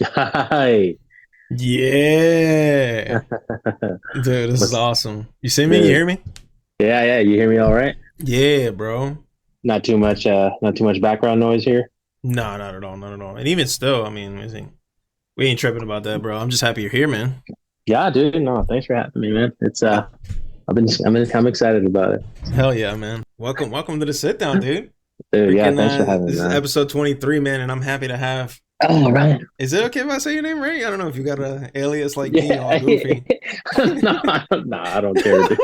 Hi. Yeah. Dude, this is What's awesome. You see me? You good? hear me? Yeah. You hear me all right? Yeah, bro. Not too much background noise here. No, not at all. Not at all. And even still, we ain't tripping about that, bro. I'm just happy you're here, man. Yeah, dude. No, thanks for having me, man. I'm excited about it. Hell yeah, man. Welcome to the sit down, dude. Dude, yeah, Freaking, thanks for having this me, is man. episode 23, man, and I'm happy to have. Oh, right. Is it okay if I say your name right? I don't know if you got a alias like me, all Yeah. goofy. No, I don't care, dude.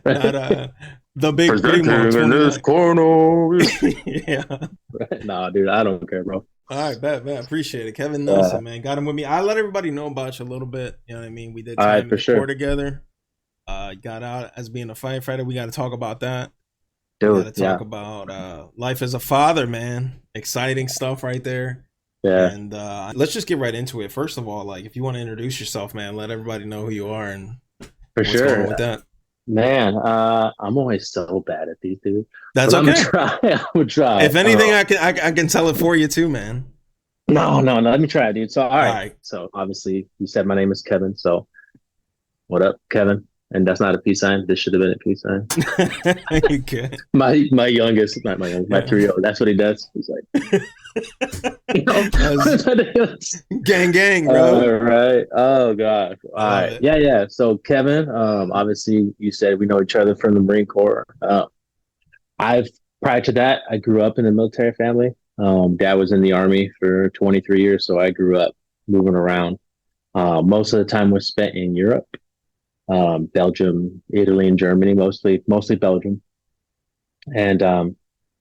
Not the big primo Presenting in this 29. corner. Yeah. Nah, dude, I don't care, bro. All right, bet. Appreciate it. Kevin Uh, Nelson, man. Got him with me. I let everybody know about you a little bit. You know what I mean? We did all right, time in for the Corps sure, together. Got out as being a firefighter. We got to talk about that. We got dude. to talk Yeah, about life as a father, man. Exciting stuff right there. yeah, And let's just get right into it. First of all, like, if you want to introduce yourself, man, let everybody know who you are and for what's going on sure. with that. Man, I'm always so bad at these, dude. That's But I'm gonna okay. try. I'm gonna try. If anything, I can tell it for you too, man. No. Let me try, dude. So, all All right. right. So, obviously, you said my name is Kevin. So, what up, Kevin? And that's not a peace sign. This should have been a peace sign. You good? My youngest, not my youngest, my Yeah. 3-year-old. That's what he does. He's like, you know, That's gang, bro. all right. Oh gosh. All I love right. it. Yeah. So, Kevin, obviously, you said we know each other from the Marine Corps. I've prior to that, I grew up in a military family. Dad was in the army for 23 years, so I grew up moving around. Most of the time was spent in Europe, Belgium, Italy, and Germany, mostly Belgium. And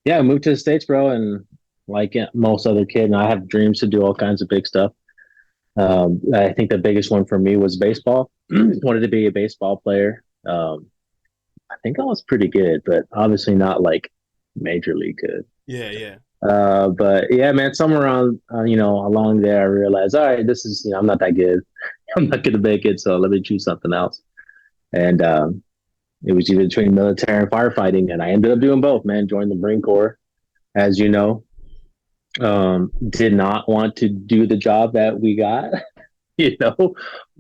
yeah, I moved to the States, bro, and like most other kid, and I have dreams to do all kinds of big stuff. I think the biggest one for me was baseball. Wanted to be a baseball player. I think I was pretty good, but obviously not like major league good. Yeah. But yeah, man, somewhere around, along there, I realized, all right, this is, I'm not that good. I'm not going to make it. So let me choose something else. And it was either between military and firefighting. And I ended up doing both, man. Joined the Marine Corps, as you know. Did not want to do the job that we got, you know, but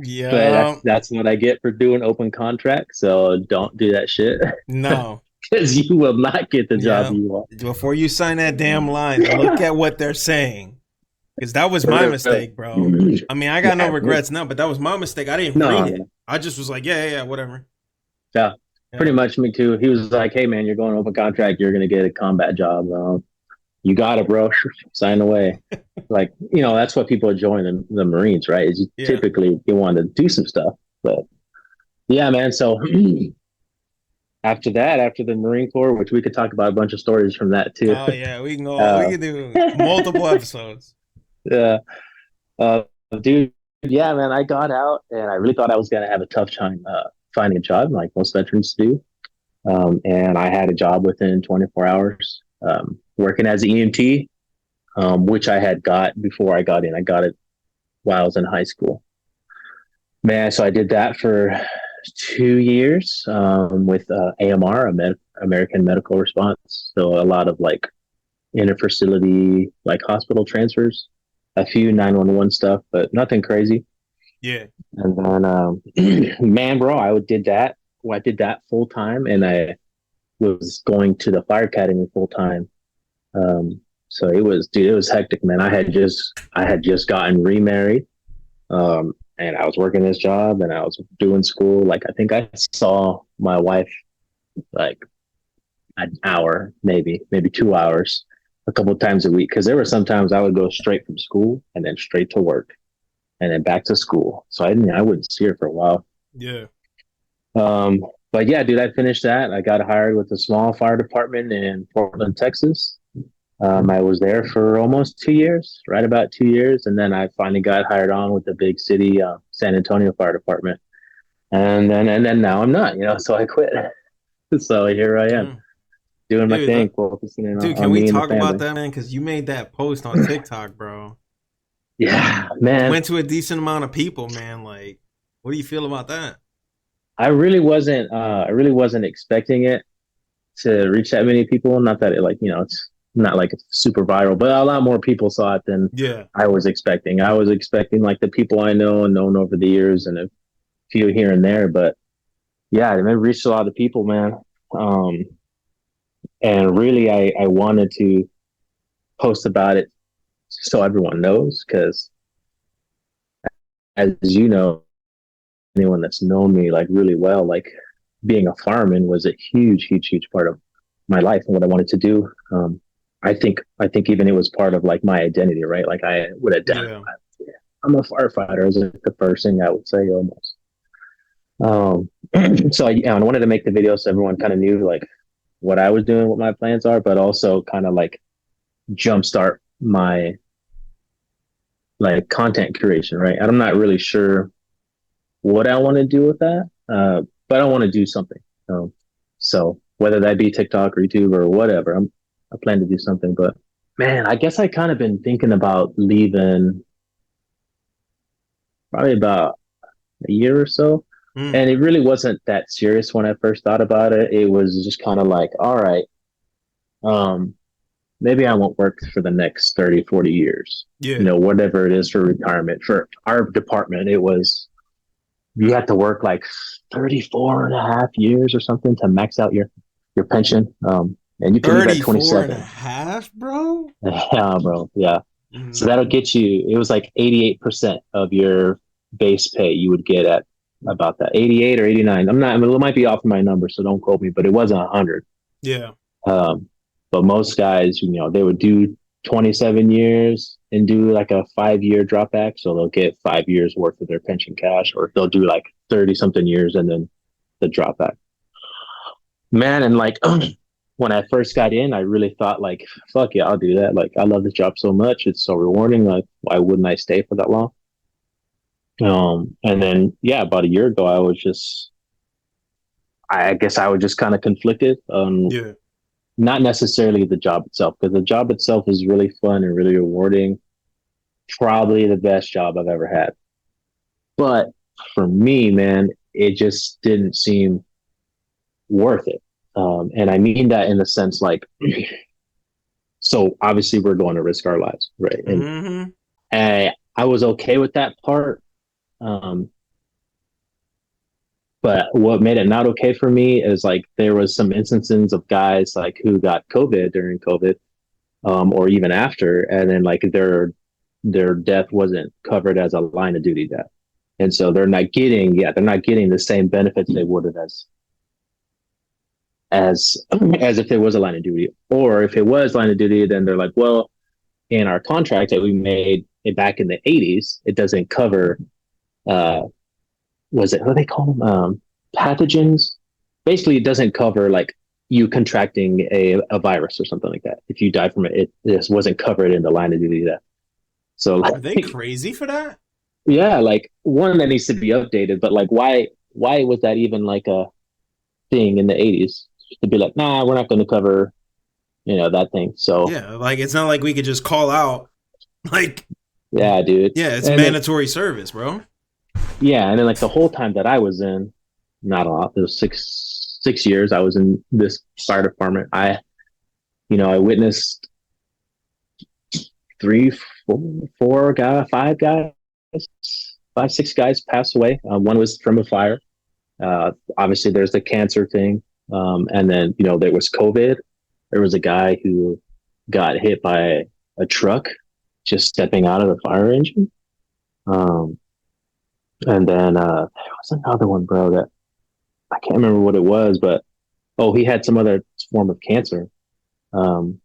Yeah. that's what I get for doing open contract. So don't do that shit No. because you will not get the job Yeah. you want. Before you sign that damn line, look at what they're saying. Because that was my mistake, bro. I mean, I got no Yeah, regrets now, but that was my mistake. I didn't read no, it. no. I just was like, yeah, whatever. Yeah, pretty Yeah. much me too. He was like, "Hey man, you're going open contract. You're gonna get a combat job. You got it, bro. Sign away." Like that's what people join the Marines, right? Is you Yeah. typically you want to do some stuff, but yeah, man. So after that, after the Marine Corps, which we could talk about a bunch of stories from that too. Oh, yeah. We Uh, can do multiple episodes. yeah, uh, dude. Yeah, man. I got out, and I really thought I was gonna have a tough time finding a job, like most veterans do. And I had a job within 24 hours, working as an EMT, which I had got before I got in. I got it while I was in high school. Man, so I did that for 2 years with AMR, American Medical Response. So a lot of like interfacility, like hospital transfers, a few 911 stuff, but nothing crazy. Yeah. And then, man, bro, I did that. Well, I did that full time, and I was going to the fire academy full time. So it was hectic, man. I had just gotten remarried, and I was working this job, and I was doing school. Like I think I saw my wife like an hour, maybe 2 hours, a couple of times a week. Because there were sometimes I would go straight from school and then straight to work, and then back to school. So I wouldn't see her for a while. Yeah. Um, but yeah, dude, I finished that. I got hired with a small fire department in Portland, Texas. I was there for almost 2 years, right about 2 years, and then I finally got hired on with the big city San Antonio Fire Department, and then now I'm not, so I quit. So here I am Mm. doing my Dude, thing, focusing dude, on can we me and the talk about family. that, man? Because you made that post on TikTok, bro. Yeah, It man, went to a decent amount of people, man. Like, what do you feel about that? I really wasn't expecting it to reach that many people. Not that it's not like super viral, but a lot more people saw it than Yeah. I was expecting. I was expecting like the people I know and known over the years and a few here and there, but yeah, it reached a lot of people, man. Um, and really, I wanted to post about it so everyone knows, because as you know, anyone that's known me like really well, like being a fireman was a huge part of my life and what I wanted to do. I think even it was part of like my identity, right? Like I would identify, Yeah. yeah, I'm a firefighter is like the first thing I would say almost. So I wanted to make the video so everyone kind of knew like what I was doing, what my plans are, but also kind of like jumpstart my like content creation, right? I'm not really sure what I want to do with that, but I want to do something. So whether that be TikTok or YouTube or whatever, I plan to do something. But man, I guess I kind of been thinking about leaving probably about a year or so. Mm. And it really wasn't that serious when I first thought about it. It was just kind of like, all right, um, maybe I won't work for the next 30, 40 years. Yeah. You know, whatever it is for retirement. For our department, it was you had to work like 34 and a half years or something to max out your pension. And you can leave at 34 and a 27. half, bro? Yeah, bro. Yeah. So that'll Mm. get you, it was like 88% of your base pay you would get at about that 88 or 89. I'm not, I mean, it might be off my number, so don't quote me, but it wasn't 100. Yeah. Um, but most guys, you know, they would do 27 years and do like a 5 year drop back. So they'll get 5 years worth of their pension cash, or they'll do like 30 something years and then the drop back. Man, and like when I first got in, I really thought like, fuck yeah, I'll do that. Like I love this job so much. It's so rewarding. Like, why wouldn't I stay for that long? And then yeah, about a year ago, I guess I was just kind of conflicted. Yeah. Not necessarily the job itself, because the job itself is really fun and really rewarding. Probably the best job I've ever had. But for me, man, it just didn't seem worth it. And I mean that in the sense like, so obviously we're going to risk our lives, right? Mm-hmm. And I was okay with that part. Um, but what made it not okay for me is like there was some instances of guys like who got COVID during COVID, or even after, and then like their death wasn't covered as a line of duty death, and so they're not getting the same benefits they would have as as if it was a line of duty, or if it was line of duty, then they're like, well, in our contract that we made back in the 80s, it doesn't cover uh was it what do they call them, pathogens. Basically, it doesn't cover like you contracting a virus or something like that. If you die from it, it just wasn't covered in the line of duty death. So Are they like, crazy for that? yeah, like one that needs to be updated, but like why was that even like a thing in the 80s to be like, nah, we're not going to cover, that thing. So Yeah, like it's not like we could just call out. Like, yeah, dude. yeah, it's And then mandatory service, bro. yeah, and then like the whole time that I was in, not a lot, it was six years I was in this fire department. I witnessed three, four guys, five guys, five, six guys pass away. One was from a fire. Obviously, there's the cancer thing. And then, there was COVID. There was a guy who got hit by a truck just stepping out of the fire engine. Um, and then there was another one, bro, that I can't remember what it was, but oh, he had some other form of cancer. Um,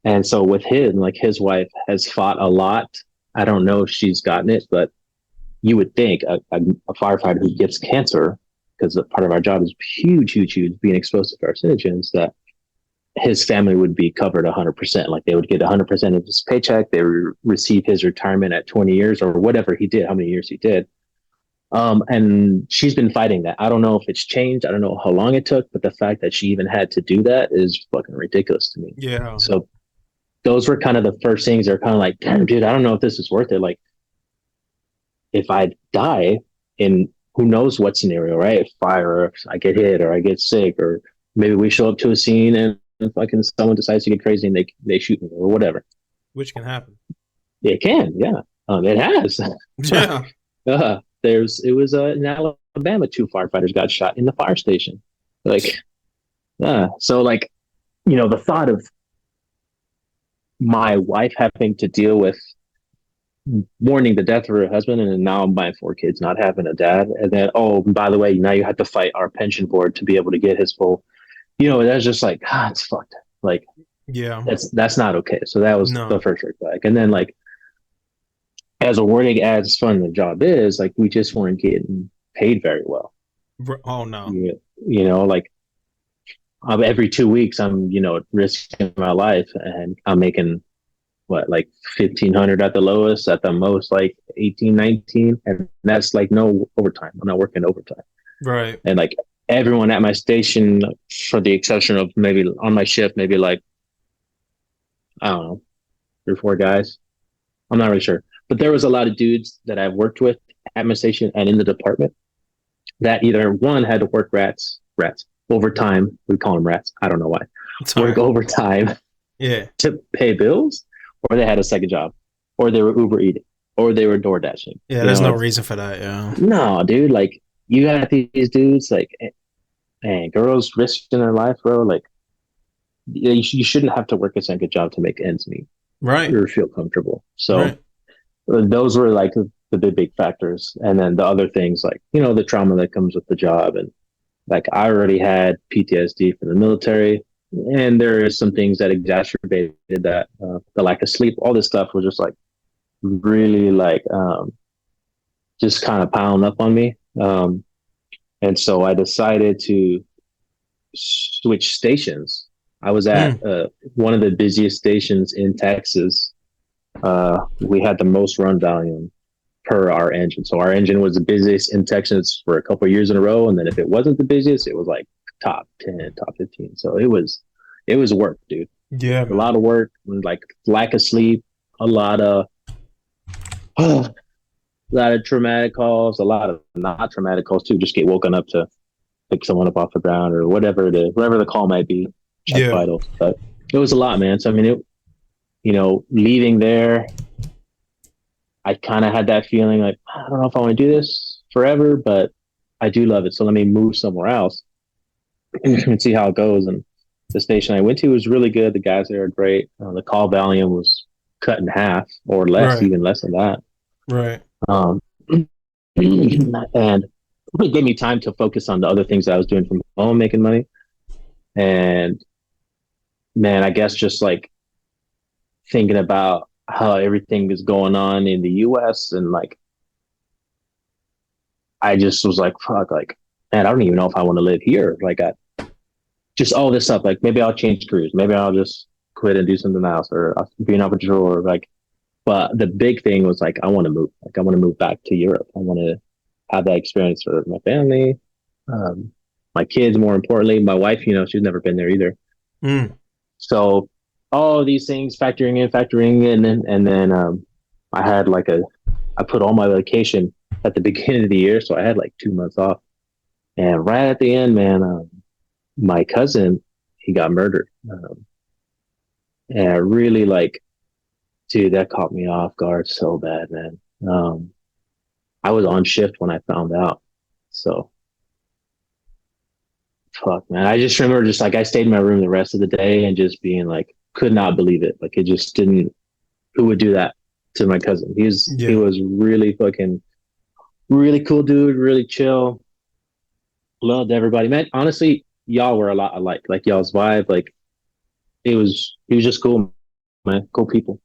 and so with him, like his wife has fought a lot. I don't know if she's gotten it, but you would think a firefighter who gets cancer, because part of our job is huge, being exposed to carcinogens, that his family would be covered 100%. Like they would get 100% of his paycheck. They would receive his retirement at 20 years or whatever he did, how many years he did. And she's been fighting that. I don't know if it's changed. I don't know how long it took, but the fact that she even had to do that is fucking ridiculous to me. Yeah. So those were kind of the first things that are kind of like, damn, dude, I don't know if this is worth it. Like, if I die in who knows what scenario, right? Fire, or I get hit, or I get sick, or maybe we show up to a scene and fucking someone decides to get crazy and they shoot me or whatever. Which can happen. It can, yeah. It has. Yeah. It was in Alabama, two firefighters got shot in the fire station. Like, so like, the thought of my wife having to deal with mourning the death of her husband, and then now I'm buying four kids, not having a dad, and then by the way, now you have to fight our pension board to be able to get his full. That's just like, it's fucked. Like, Yeah. that's not okay. So that was No. the first red flag, and then like, as rewarding as fun the job is, like we just weren't getting paid very well. Oh no. Like every 2 weeks I'm risking my life, and I'm making what, like 1,500 at the lowest, at the most like 18, 19, and that's like no overtime. I'm not working overtime. Right. And like everyone at my station, for the exception of maybe on my shift, maybe like, I don't know, 3 or 4 guys. I'm not really sure. But there was a lot of dudes that I've worked with at my station and in the department that either one had to work rats overtime. We call them rats. I don't know why. Work overtime to pay bills, or they had a second job, or they were Uber eating, or they were door dashing. Yeah, there's no reason for that. Yeah. No, dude. Like, you got these dudes, like, man, girls risking their life, bro. Like, you shouldn't have to work a second job to make ends meet. Right. Or feel comfortable. So those were like the big factors. And then the other things, like, the trauma that comes with the job. And like, I already had PTSD from the military, and there is some things that exacerbated that. The lack of sleep, all this stuff was just like really like just kind of piling up on me. And so I decided to switch stations. I was at one of the busiest stations in Texas. We had the most run volume per our engine. So our engine was the busiest in Texas for a couple of years in a row. And then if it wasn't the busiest, it was like top 10, top 15. So it was work, dude. Yeah. A lot of work, like lack of sleep, a lot of traumatic calls, a lot of not traumatic calls too. Just get woken up to pick someone up off the ground or whatever the call might be. Check vitals. But it was a lot, man. So I mean, leaving there, I kind of had that feeling like, I don't know if I want to do this forever, but I do love it. So let me move somewhere else and see how it goes. And the station I went to was really good. The guys there are great. The call volume was cut in half or less, even less than that. Right. And it gave me time to focus on the other things that I was doing from home, making money. And man, I guess just like thinking about how everything is going on in the US, and like, I just was like, fuck, like, man, I don't even know if I want to live here. Like, just all this stuff, like maybe I'll change careers, maybe I'll just quit and do something else, or I'll be an entrepreneur, like. But the big thing was like, I want to move. Like, I want to move back to Europe. I want to have that experience for my family, my kids. More importantly, my wife. She's never been there either. So all these things factoring in, and then I had like I put all my vacation at the beginning of the year, so I had like 2 months off. And right at the end, man, my cousin, he got murdered, and I really like. Dude, that caught me off guard so bad, man. I was on shift when I found out. So, fuck, man. I just remember just like I stayed in my room the rest of the day and just being like, could not believe it. Like, it just didn't, who would do that to my cousin? He was really fucking, really cool dude, really chill. Loved everybody. Man, honestly, y'all were a lot alike. Like, y'all's vibe, like, he was just cool, man. Cool people.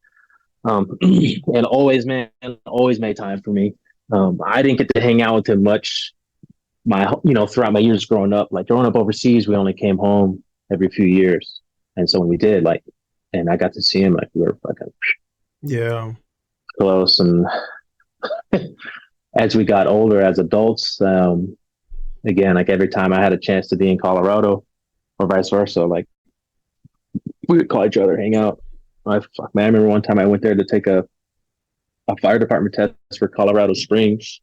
And always made time for me. I didn't get to hang out with him much throughout my years growing up. Like, growing up overseas, we only came home every few years. And so when we did, like, and I got to see him, like, we were fucking close. And as we got older as adults, again, like every time I had a chance to be in Colorado or vice versa, like, we would call each other, hang out. Man, I remember one time I went there to take a fire department test for Colorado Springs,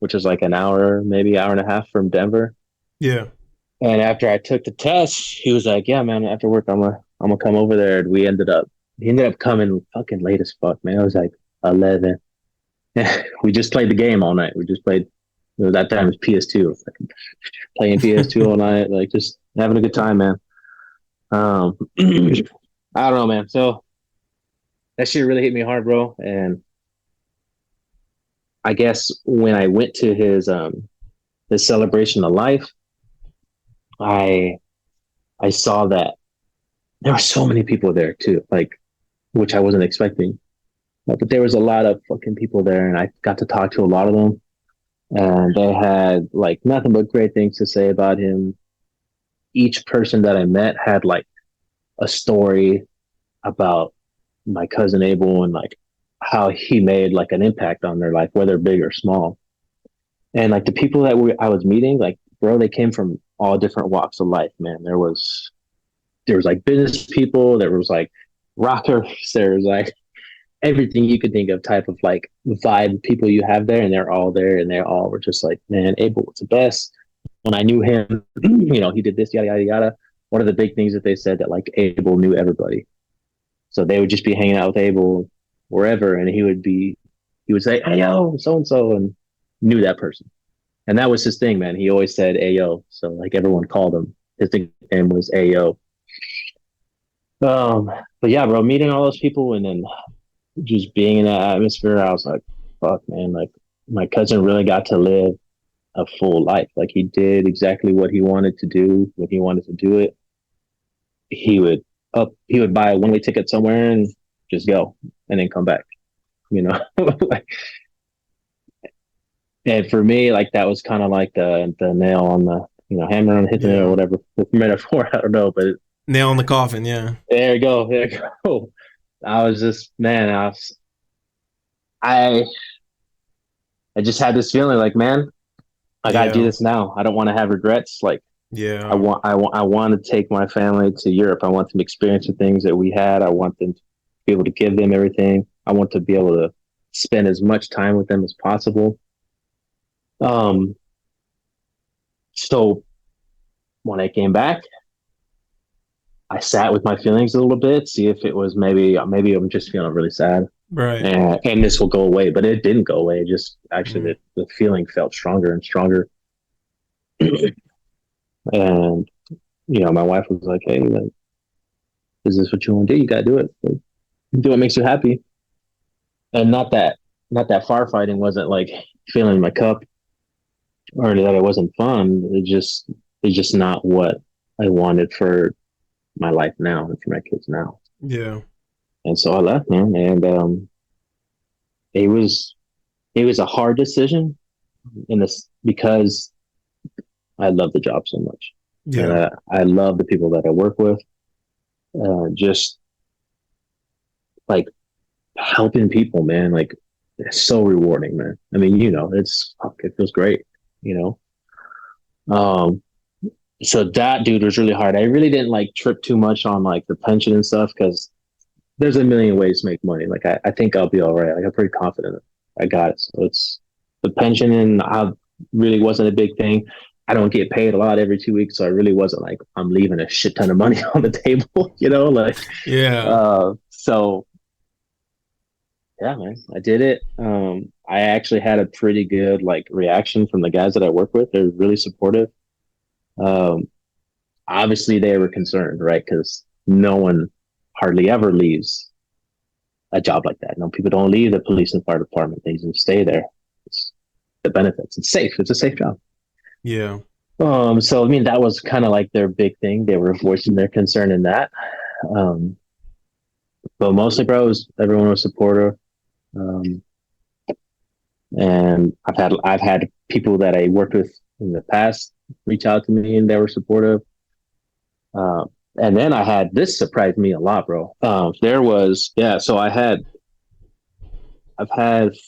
which is like an hour, maybe hour and a half from Denver. Yeah. And after I took the test, he was like, "Yeah, man. After work, I'm gonna come over there." And he ended up coming fucking late as fuck, man. It was like 11. We just played the game all night. We just played. That time it was PS2. Playing PS2 all night, like just having a good time, man. I don't know, man. So that shit really hit me hard, bro. And I guess when I went to his celebration of life, I I saw that there were so many people there too, like which I wasn't expecting. But there was a lot of fucking people there, and I got to talk to a lot of them, and they had like nothing but great things to say about him. Each person that I met had like a story about my cousin Abel and like how he made like an impact on their life, whether big or small. And like the people that I was meeting, like bro, they came from all different walks of life. Man, there was like business people, there was like rockers, there was like everything you could think of type of like vibe people you have there, and they're all there, and they all were just like, man, Abel was the best. When I knew him, he did this, yada yada yada. One of the big things that they said that like Abel knew everybody, so they would just be hanging out with Abel wherever, and he would say, "Hey yo, so and so," and knew that person, and that was his thing, man. He always said, "Hey yo," so like everyone called him. His nickname was Ayo. Um, but yeah, bro, meeting all those people and then just being in that atmosphere, I was like, fuck, man, like my cousin really got to live a full life. Like he did exactly what he wanted to do when he wanted to do it. He would he would buy a one way ticket somewhere and just go and then come back, you know. Like, and for me, like that was kind of like the nail on the hammer on hitting it or Yeah. whatever the metaphor. I don't know, but Nail in the coffin. Yeah. there you go, there you go. I was just man, I I just had this feeling like, man, I got to do Yeah. this now. I don't want to have regrets. Like Yeah. I want to take my family to Europe. I want them to experience the things that we had. I want them to be able to give them everything. I want to be able to spend as much time with them as possible. Um, so when I came back, I sat with my feelings a little bit, see if it was maybe I'm just feeling really sad, Right. and this will go away. But it didn't go away. It just actually Mm. the feeling felt stronger and stronger. And my wife was like, "Hey, like, is this what you want to do? You gotta do it. Like, do what makes you happy." And not that firefighting wasn't like filling my cup or that it wasn't fun. It's just not what I wanted for my life now and for my kids now. Yeah. And so I left, man. And it was it was a hard decision in this because I love the job so much, and Yeah. I love the people that I work with. Just like helping people, man. Like it's so rewarding, man. I mean, it feels great, you know. So that dude was really hard. I really didn't like trip too much on like the pension and stuff because there's a million ways to make money. Like I think I'll be all right. Like I'm pretty confident I got it. So it's the pension and I really wasn't a big thing. I don't get paid a lot every 2 weeks, so I really wasn't like I'm leaving a shit ton of money on the table, like Yeah. so yeah, man, I did it. I actually had a pretty good like reaction from the guys that I work with. They're really supportive. Um, Obviously they were concerned, right? Because no one hardly ever leaves a job like that. No, people don't leave the police and fire department. They just stay there. It's the benefits. It's safe. It's a safe job. Yeah. So I mean that was kind of like their big thing. They were voicing their concern in that. Um, but mostly, bro, everyone was supportive. Um, and I've had people that I worked with in the past reach out to me and they were supportive. Uh, and then I had this surprised me a lot, bro. There was so I've had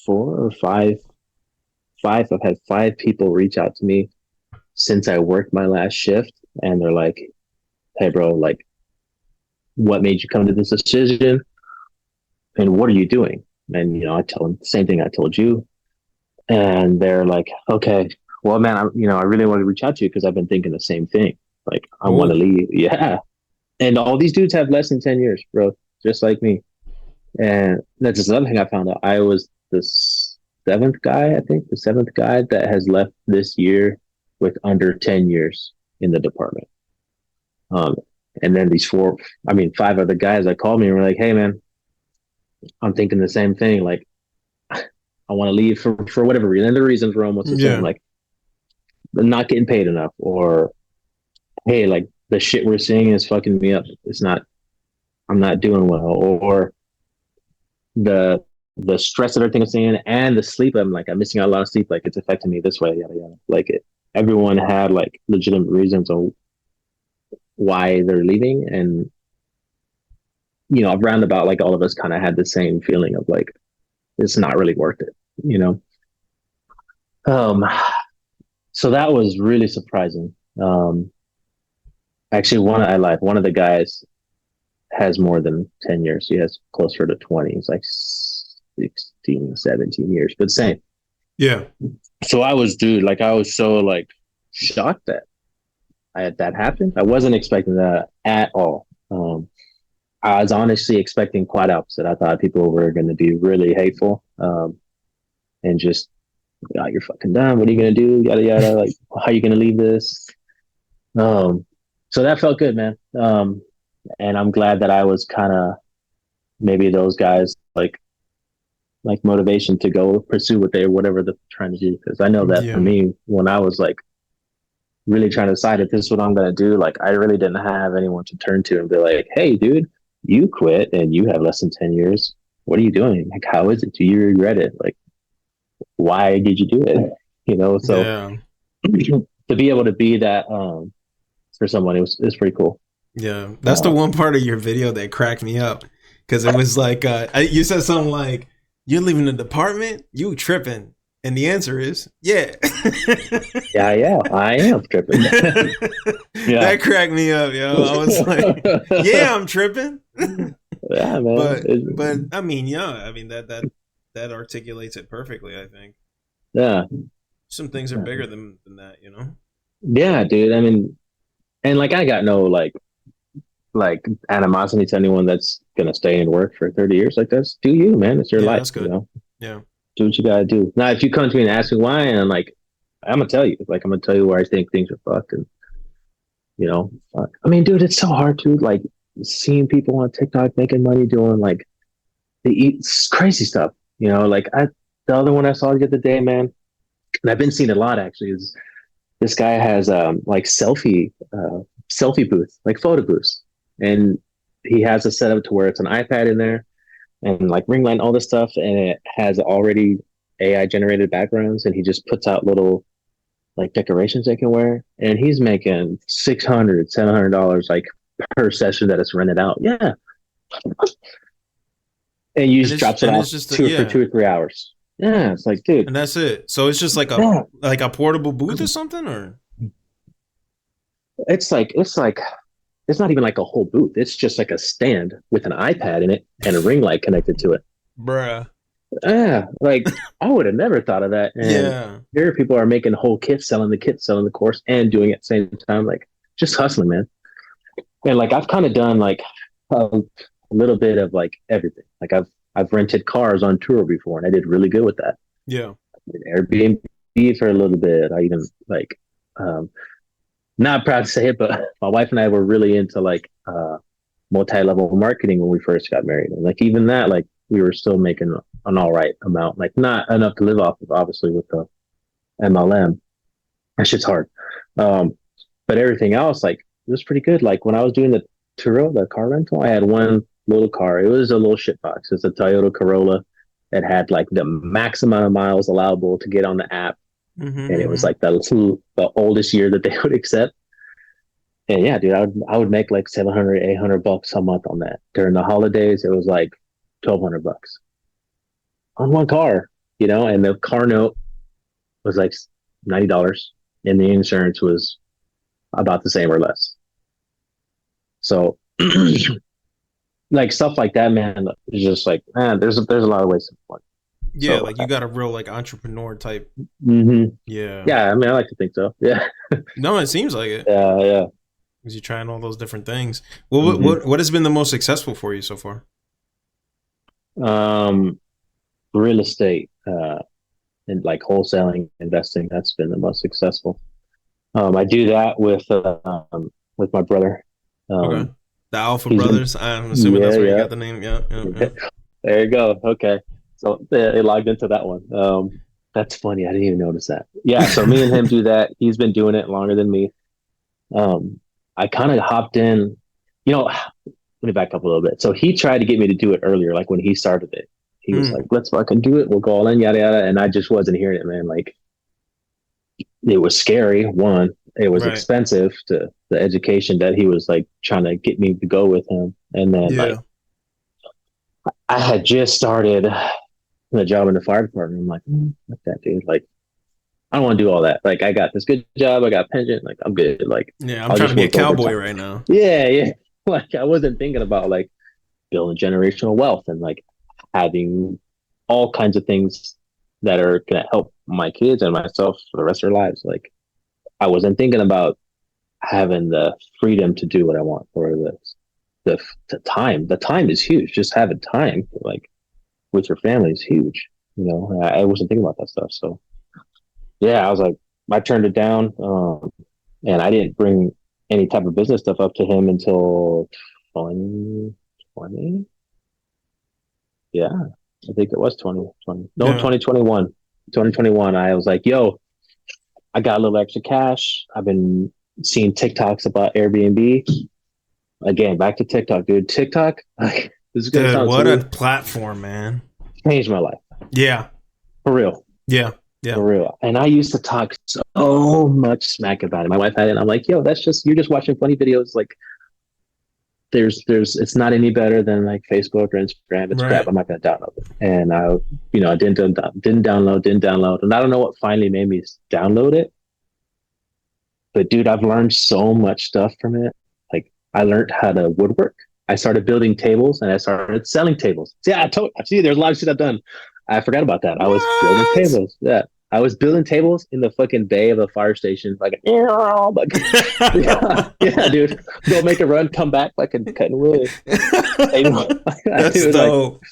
four or five. I've had five people reach out to me since I worked my last shift, and they're like, "Hey, bro, like, what made you come to this decision, and what are you doing?" And I tell them the same thing I told you, and they're like, "Okay, well, man, I really want to reach out to you because I've been thinking the same thing." Like, I want to Oh, leave. Yeah. And all these dudes have less than 10 years, bro, just like me. And that's just another thing I found out. I was the seventh guy, I think, the seventh guy that has left this year with under 10 years in the department. Um, and then five other guys that called me and were like, hey, man, I'm thinking the same thing. Like, I want to leave for whatever reason. And the reasons were almost the same. yeah, Like, not getting paid enough, or, hey, like, the shit we're seeing is fucking me up. I'm not doing well, or the stress of everything I'm seeing and the sleep. I'm missing out a lot of sleep. Like, it's affecting me this way, yada yada. Everyone had like legitimate reasons on why they're leaving, and roundabout, like, all of us kind of had the same feeling of like, it's not really worth it, you know. Um, so that was really surprising. Actually, I lied. One of the guys has more than 10 years. He has closer to 20. It's like 16, 17 years, but same. yeah, So I was so like shocked that that happened. I wasn't expecting that at all. I was honestly expecting quite opposite. I thought people were going to be really hateful, and just, oh, you're fucking done. What are you going to do? Yada, yada. Like, how are you going to leave this? Um, so that felt good, man. And I'm glad that I was kind of maybe those guys, like motivation to go pursue whatever they're trying to do. Cause I know that for yeah. me, when I was like really trying to decide if this is what I'm going to do, like, I really didn't have anyone to turn to and be like, hey, dude, you quit and you have less than 10 years. What are you doing? Like, how is it? Do you regret it? Like, why did you do it? So Yeah. to be able to be that, for someone, it was pretty cool. Yeah, that's the Uh, one part of your video that cracked me up because it was like you said something like, "You're leaving the department, you tripping," and the answer is, "Yeah." yeah, yeah, I am tripping. Yeah. That cracked me up, yo. I was like, "Yeah, I'm tripping," Yeah, man. but I mean, yeah, I mean that articulates it perfectly. I think Yeah. some things are bigger than that, you know. Yeah, dude. I mean, and like, I got no like animosity to anyone that's gonna stay and work for 30 years. Like, that's, do you, man. It's your Yeah, life, that's good. Yeah, do what you gotta do. Now, if you come to me and ask me why, and like, I'm gonna tell you. Like, I'm gonna tell you where I think things are fucked, and fuck. I mean, dude, it's so hard to like seeing people on TikTok making money doing like crazy stuff. Like, the other one I saw the other day, man, and I've been seeing a lot actually, is this guy has like selfie booth, like photo booths, and he has a setup to where it's an iPad in there and like ring light and all this stuff, and it has already AI generated backgrounds, and he just puts out little like decorations they can wear, and he's making $600, $700 like per session that it's rented out. Yeah, and you just drops it and off it's just for yeah, 2 or 3 hours. Yeah, it's like, dude, and that's it. So it's just yeah, like a portable booth or something, or it's like it's not even like a whole booth. It's just like a stand with an iPad in it and a ring light connected to it. bruh. Yeah, like, I would have never thought of that. And Yeah, here people are making whole kits, selling the course, and doing it at the same time, like, just hustling, man. And like, I've kind of done like a little bit of like everything. Like, I've rented cars on tour before, and I did really good with that. yeah. I did Airbnb for a little bit. I even like, um, not proud to say it, but my wife and I were really into like multi-level marketing when we first got married, and like, even that, like, we were still making an all right amount, like, not enough to live off of, obviously, with the MLM. That shit's hard. Um, but everything else, like, it was pretty good. Like, when I was doing the car rental, I had one little car. It was a little shit box. It's a Toyota Corolla that had like the max amount of miles allowable to get on the app, Mm-hmm, and it was mm-hmm. like the oldest year that they would accept. And yeah, dude, I would make like 700, $800 a month on that. During the holidays, it was like $1,200 on one car, and the car note was like $90, and the insurance was about the same or less. So, like, stuff like that, man, is just like, man, there's a lot of ways to play. Yeah, So, like you got a real like entrepreneur type. mm-hmm. Yeah. Yeah, I mean, I like to think so. Yeah, No, it seems like it. yeah, yeah. because you're trying all those different things. Well, Hmm. what has been the most successful for you so far? Um, real estate, and like wholesaling, investing. That's been the most successful. I do that with my brother. Okay. Um, The Alpha he's been, Brothers. I'm assuming yeah, that's where you yeah. got the name. Yeah, yeah, yeah. There you go. Okay. So they logged into that one. That's funny. I didn't even notice that. Yeah. So me and him do that. He's been doing it longer than me. Um, I kind of hopped in, let me back up a little bit. So he tried to get me to do it earlier, like when he started it. He was Mm, like, let's fucking do it. We'll go all in, yada, yada. And I just wasn't hearing it, man. Like, it was scary. One, it was right. expensive to the education that he was like trying to get me to go with him. And then, like, Yeah. I had just started a job in the fire department. I'm like, fuck that, dude. Like, I don't want to do all that. Like, I got this good job. I got pension. Like, I'm good. Like, Yeah. I'm I'll trying to just be a work cowboy overtime. right now. Yeah, yeah. Like, I wasn't thinking about like building generational wealth and like having all kinds of things that are going to help my kids and myself for the rest of their lives. Like, I wasn't thinking about having the freedom to do what I want or the the time. The time is huge. Just having time like with your family is huge. I wasn't thinking about that stuff. So yeah, I was like, I turned it down, and I didn't bring any type of business stuff up to him until 2020. Yeah, I think it was 2020. No, Yeah. 2021. 2021. I was like, yo, I got a little extra cash. I've been seeing TikToks about Airbnb. Again, back to TikTok, dude. TikTok, like, this is gonna Dude, sound so what a weird, platform, man. changed my life Yeah. for real, Yeah. Yeah. for real. And I used to talk so much smack about it. My wife had it. And I'm like, yo, that's just you're just watching funny videos. Like, it's not any better than like Facebook or Instagram. It's crap. Right. I'm not gonna download it. And I didn't download, and I don't know what finally made me download it. But dude, I've learned so much stuff from it. Like, I learned how to woodwork. I started building tables and I started selling tables. See, there's a lot of shit I've done. I forgot about that. I was building What? tables. Yeah. I was building tables in the fucking bay of a fire station. Like, yeah, yeah, dude. Go make a run, come back, fucking cutting wood. I That's do like, dope.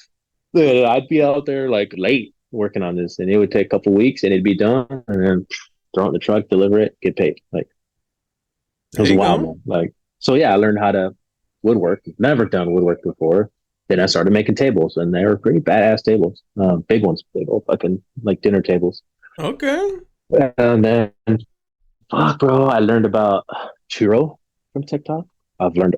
dude, I'd be out there like late working on this, and it would take a couple weeks, and it'd be done, and then throw it in the truck, deliver it, get paid. Like, it There was you wild, go. man. Like, so yeah, I learned how to woodwork. Never done woodwork before. Then I started making tables, and they were pretty badass tables. Big ones, big old fucking like dinner tables. Okay. And then, fuck, bro, I learned about churro from TikTok. I've learned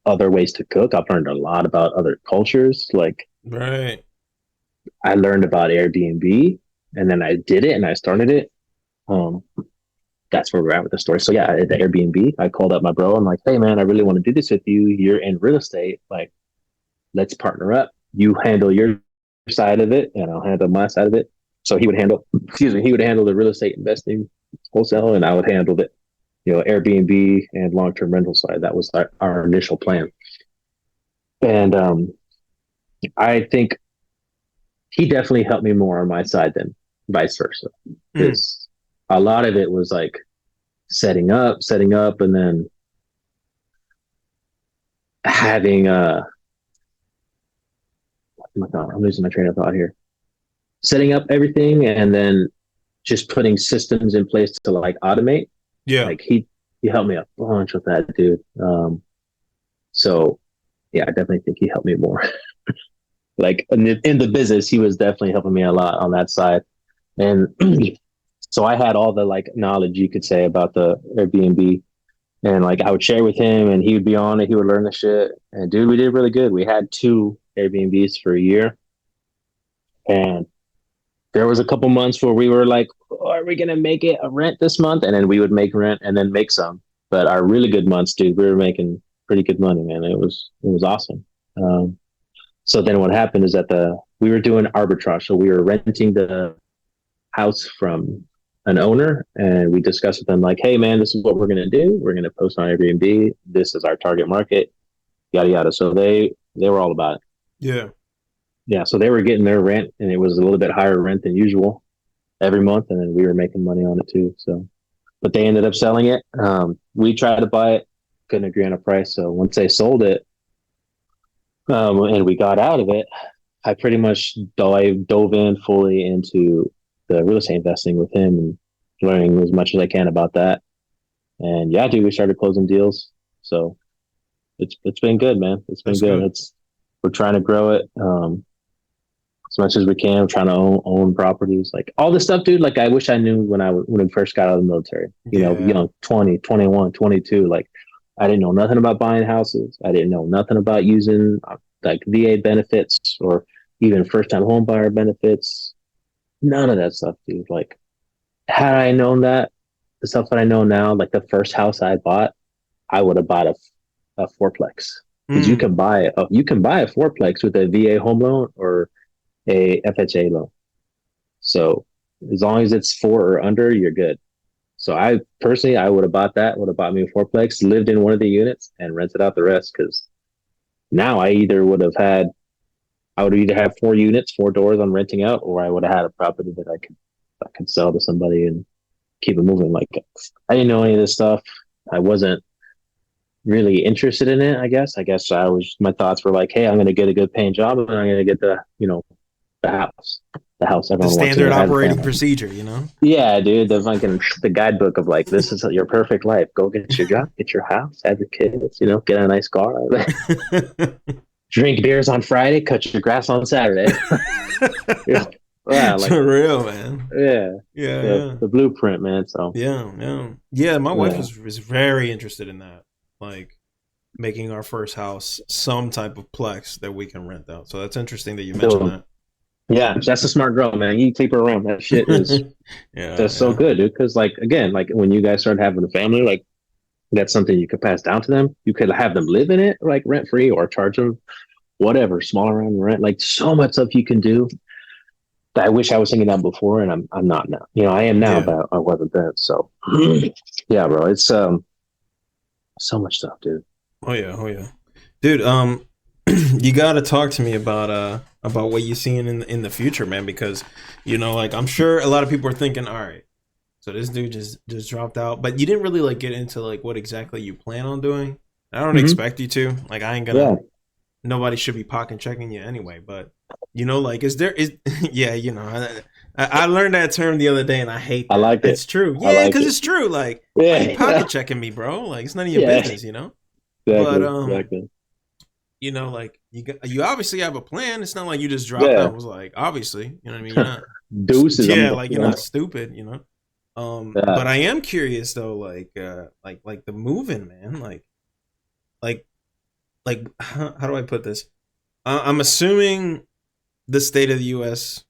other ways to cook. I've learned a lot about other cultures. Like, Right. I learned about Airbnb, and then I did it, and I started it. Um, that's where we're at with the story. So yeah, at the Airbnb, I called up my bro. I'm like, hey man, I really want to do this with you. You're in real estate. Like, let's partner up. You handle your side of it, and I'll handle my side of it. So he would handle the real estate investing wholesale, and I would handle the, Airbnb and long term rental side. That was our initial plan. And I think he definitely helped me more on my side than vice versa, Mm. because a lot of it was like setting up, and then having oh my God, I'm losing my train of thought here. Setting up everything, and then just putting systems in place to like automate. Yeah. Like, he helped me a bunch with that, dude. So yeah, I definitely think he helped me more. Like, in the business, he was definitely helping me a lot on that side. And so I had all the like knowledge, you could say, about the Airbnb, and like I would share with him, and he would be on it. He would learn the shit, and dude, we did really good. We had two Airbnbs for a year, and there was a couple months where we were like, oh, are we gonna make it a rent this month? And then we would make rent and then make some. But our really good months, dude, we were making pretty good money, man. It was awesome. Um, so then what happened is that we were doing arbitrage. So we were renting the house from an owner, and we discussed with them like, hey man, this is what we're gonna do. We're gonna post on Airbnb. This is our target market, yada yada. So they were all about it. Yeah. Yeah, so they were getting their rent, and it was a little bit higher rent than usual every month, and then we were making money on it too. So, but they ended up selling it. We tried to buy it. couldn't agree on a price. So once they sold it, and we got out of it, I pretty much dove in fully into the real estate investing with him and learning as much as I can about that. And yeah, dude, we started closing deals. So it's been good, man. It's been That's good. good. We're trying to grow it as much as we can. We're trying to own properties, like all this stuff, dude. Like I wish I knew when I first got out of the military. You know, Yeah. 20, 21, 22. Like I didn't know nothing about buying houses. I didn't know nothing about using like VA benefits or even first time home buyer benefits. None of that stuff, dude. Like had I known that, the stuff that I know now, like the first house I bought, I would have bought a fourplex, because Mm. you can buy a fourplex with a VA home loan or a FHA loan. So as long as it's four or under, you're good. So I personally, I would have bought that, would have bought me a fourplex, lived in one of the units, and rented out the rest. Because now I would either have four units, four doors I'm renting out, or I would have had a property that I could sell to somebody and keep it moving. Like I didn't know any of this stuff. I wasn't really interested in it. My thoughts were like, hey, I'm going to get a good paying job and I'm going to get the house, the house The everyone wants to standard have a operating family. procedure, you know? Yeah, dude, the guidebook of like, this is your perfect life. Go get your job, get your house, have your kids, get a nice car, drink beers on Friday, cut your grass on Saturday. Yeah, yeah, like For real, man. yeah, Yeah, yeah. the blueprint, man. So Yeah, yeah. Yeah, my wife yeah, was very interested in that. Like making our first house some type of plex that we can rent out. So that's interesting that you mentioned dude, that. yeah, that's a smart girl, man. You keep her around. That shit is Yeah, just so yeah. good, dude. Because like again, like when you guys start having a family, like that's something you could pass down to them. You could have them live in it, like rent free, or charge them whatever small around rent. Like so much stuff you can do that I wish I was thinking that before, and I'm not now. I am now, Yeah. but I wasn't then. So yeah, bro, it's so much stuff, dude. Oh yeah, oh yeah. Dude, you gotta talk to me about what you're seeing in the future, man, because like I'm sure a lot of people are thinking, all right, so this dude just dropped out, but you didn't really like get into like what exactly you plan on doing. I don't Mm-hmm. expect you to. Like I ain't Yeah, gonna nobody should be pocket checking you anyway. But like, is yeah, I learned that term the other day, and I hate I that. like it. It's true. I Yeah, like because it. it's true. Like, why you Yeah, pocket checking me, bro? Like, it's none of your yeah, business, you know. But exactly, exactly. like you obviously have a plan. It's not like you just dropped out Yeah, and was like, obviously, you know what I mean. You're not, deuces. yeah, like you're not stupid, you know. Yeah, But I am curious though, like the moving man, like how do I put this? I'm assuming the state of the U.S.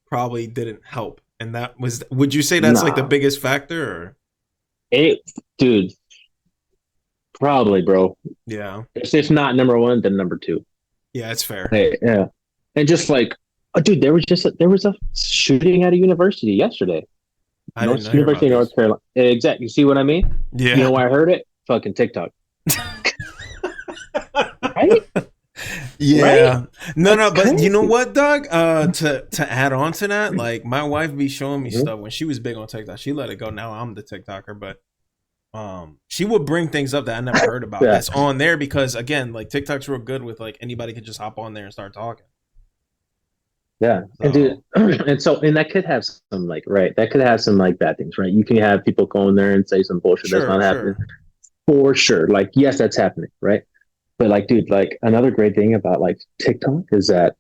probably didn't help, and that was. Would you say that's like the nah, biggest factor? Or it, dude, probably, bro. yeah, If not number one, then number two. yeah, it's fair. Hey, yeah, and just like, oh, dude, there was a shooting at a university yesterday. I didn't North hear University about of North this. Carolina. Exactly. You see what I mean? You Yeah. know why I heard it? Fucking TikTok. Right? Right? Yeah. No, That's no, but you know crazy. what, Doug? To add on to that, like my wife be showing me Mhm. stuff when she was big on TikTok. She let it go. Now I'm the TikToker, but she would bring things up that I never heard about Yeah. that's on there because again, like TikTok's real good with like anybody could just hop on there and start talking. Yeah. And dude, So and that could have some like, right. That could have some like bad things, right? You can have people go in there and say some bullshit that's sure, not happening sure. for sure. Like, yes, that's happening, right? But like, dude, like another great thing about like TikTok is that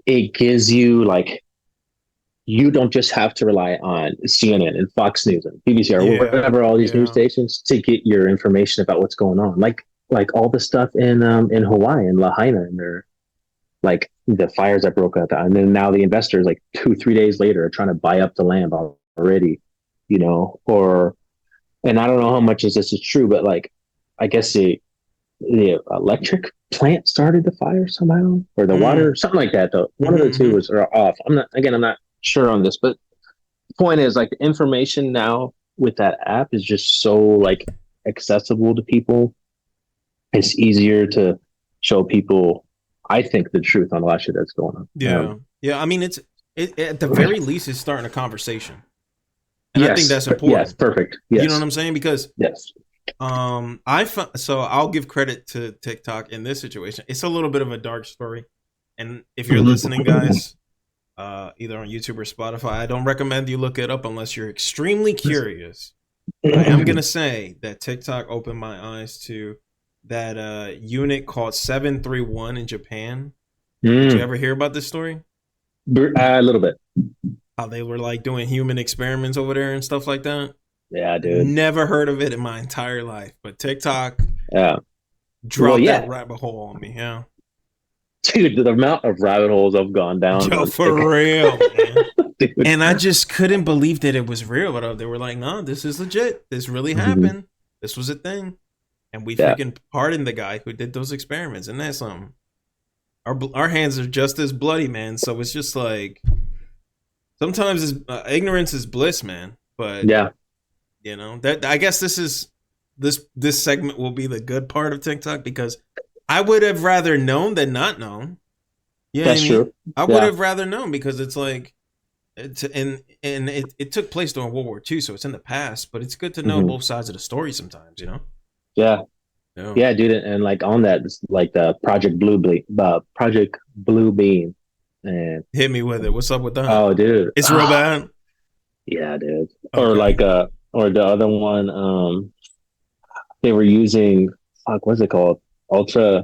it gives you like, you don't just have to rely on CNN and Fox News and BBC or Yeah. whatever, all these news Yeah. stations to get your information about what's going on. Like all the stuff in Hawaii and Lahaina, and they're like the fires that broke out, and then now the investors like 2 3 days later are trying to buy up the land already, or and I don't know how much of this is true, but like I guess the electric plant started the fire somehow, or the Mm. water, something like that. Though one of the two Mm-hmm. was are off. I'm not sure on this, but the point is like the information now with that app is just so like accessible to people. It's easier to show people, I think, the truth on a lot of shit that's going on. Yeah. Yeah. I mean, it at the very least, it's starting a conversation, and I think Yes, that's yes, important. perfect. You know what Yes, I'm saying? Because yes. So I'll give credit to TikTok in this situation. It's a little bit of a dark story, and if you're listening, guys, either on YouTube or Spotify, I don't recommend you look it up unless you're extremely curious. I am gonna say that TikTok opened my eyes to that unit called 731 in Japan. Did you ever hear about this story? A little bit. How they were like doing human experiments over there and stuff like that? Yeah, dude. Never heard of it in my entire life, but TikTok Yeah. dropped that rabbit hole on me. Yeah, dude, the amount of rabbit holes I've gone down. yo, for real, man. And I just couldn't believe that it was real. But they were like, "No, this is legit. This really happened. This was a thing." And we freaking pardoned the guy who did those experiments. And that's something. Our hands are just as bloody, man. So it's just like sometimes ignorance is bliss, man. But yeah, you know that I guess this segment will be the good part of TikTok because I would have rather known than not known. Yeah, that's true. I would have rather known because it's like, it took place during World War II, so it's in the past. But it's good to know both sides of the story sometimes, you know. Yeah, dude, and like on that, like the Project Blue Beam, and hit me with it. What's up with that? Oh, dude, it's real bad. Yeah, dude. Okay. Or like or the other one, they were using what's it called? Ultra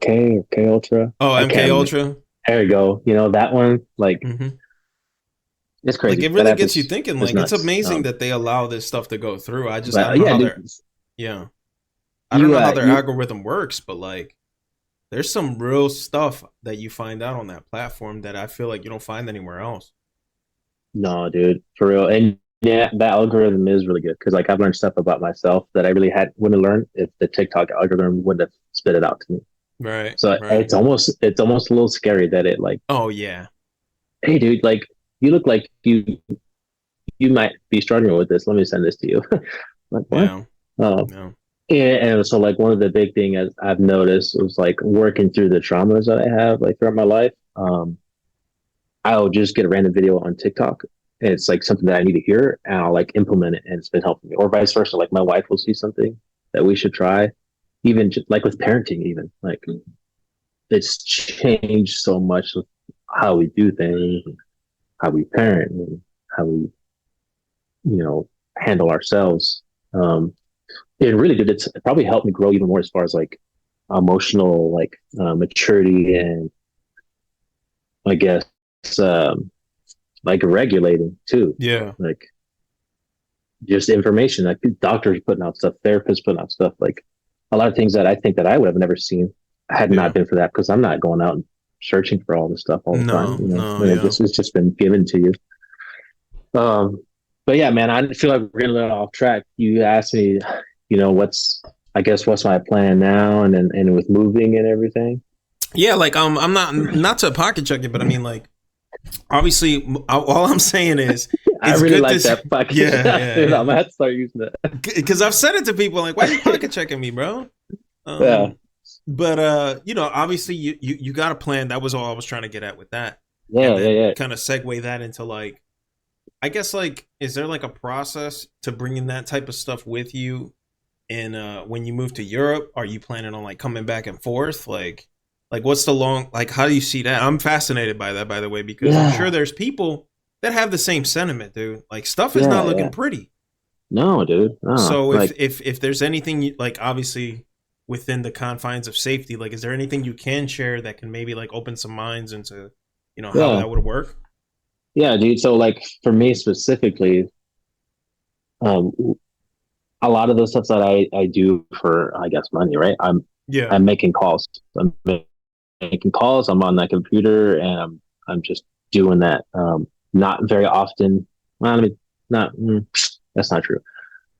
K or K Ultra? Oh, MK Ultra. There you go. You know that one, like. It's crazy. Like it really gets you thinking. Like it's amazing that they allow this stuff to go through. I don't know how I don't know how their algorithm works, but like there's some real stuff that you find out on that platform that I feel like you don't find anywhere else. No, dude, for real. And yeah, that algorithm is really good because like I've learned stuff about myself that I really wouldn't learn if the TikTok algorithm wouldn't have spit it out to me. Right. So it's almost a little scary that it like. Oh yeah. Hey, dude, like you look like you might be struggling with this. Let me send this to you. Like what? Yeah. And so like one of the big things I've noticed was like working through the traumas that I have like throughout my life. I'll just get a random video on TikTok and it's like something that I need to hear and I'll like implement it and it's been helping me or vice versa. Like my wife will see something that we should try, even just like with parenting, even like it's changed so much with how we do things, how we parent and how we, handle ourselves. It really did. It probably helped me grow even more as far as like emotional, like maturity and I guess like regulating too. Yeah. Like just information, like doctors putting out stuff, therapists putting out stuff, like a lot of things that I think that I would have never seen had not been for that because I'm not going out and searching for all this stuff all the time. It's just been given to you. But yeah, man, I feel like we're getting a little off track. You asked me, what's my plan now and with moving and everything. Yeah, like I'm not to pocket check it, but I mean like obviously all I'm saying is I really like that pocket. Yeah. I'm gonna have to start using that because I've said it to people like, why are you pocket checking me, bro? Yeah. But obviously you got a plan. That was all I was trying to get at with that. Yeah. Kind of segue that into like, I guess like, is there like a process to bringing that type of stuff with you? And when you move to Europe, are you planning on like coming back and forth? Like what's the how do you see that? I'm fascinated by that, by the way, because I'm sure there's people that have the same sentiment, dude. Like stuff is not looking pretty. No, dude. No. So if there's anything like obviously within the confines of safety, like is there anything you can share that can maybe like open some minds into, how that would work? Yeah, dude. So like for me specifically, a lot of the stuff that I do for, I guess, money, right? I'm making calls. I'm making calls. I'm on that computer and I'm just doing that. Not very often. Well, that's not true.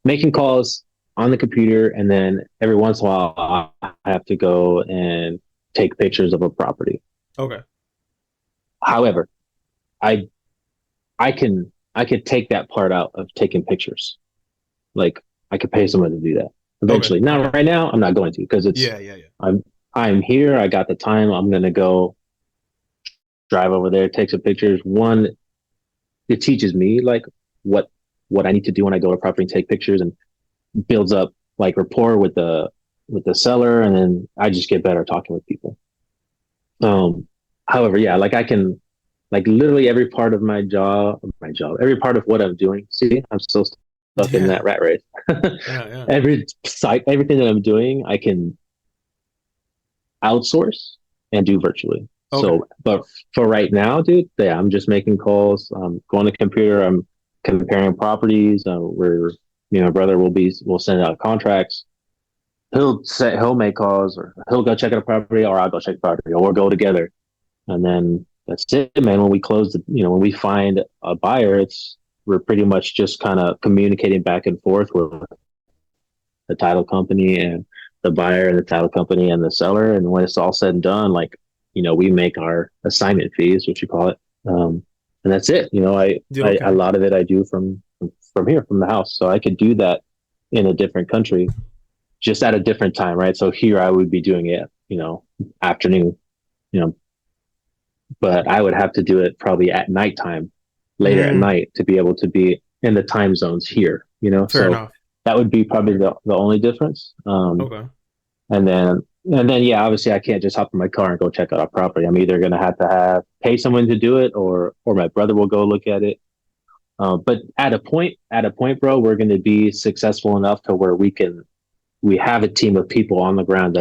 Making calls on the computer. And then every once in a while I have to go and take pictures of a property. Okay. However, I could take that part out of taking pictures. Like I could pay someone to do that eventually. Okay. Not right now. I'm not going to because it's I'm here. I got the time. I'm gonna go drive over there, take some pictures. One, it teaches me like what I need to do when I go to property and take pictures, and builds up like rapport with the seller, and then I just get better talking with people. Um, However, yeah, like I can, like literally every part of my job, every part of what I'm doing. See, I'm still stuck in Yeah. that rat race. Yeah. Yeah. Every site, everything that I'm doing, I can outsource and do virtually. Okay. So, but for right now, dude, yeah, I'm just making calls. I'm going to the computer. I'm comparing properties. Where my brother will send out contracts. He'll make calls, or he'll go check out a property, or I'll go check the property, or we'll go together. And then that's it, man. When we close when we find a buyer, we're pretty much just kind of communicating back and forth with the title company and the buyer and the title company and the seller. And when it's all said and done, like, we make our assignment fees, what you call it. And that's it. Yeah, A okay. lot of it I do from here, from the house. So I could do that in a different country, just at a different time. Right. So here I would be doing it, afternoon, you know, but I would have to do it probably at nighttime, later at Mm, night, to be able to be in the time zones here, fair so enough. that would be probably the only difference. Okay. And then, yeah, obviously I can't just hop in my car and go check out a property. I'm either going to have pay someone to do it, or my brother will go look at it. But at a point, bro, we're going to be successful enough to where we have a team of people on the ground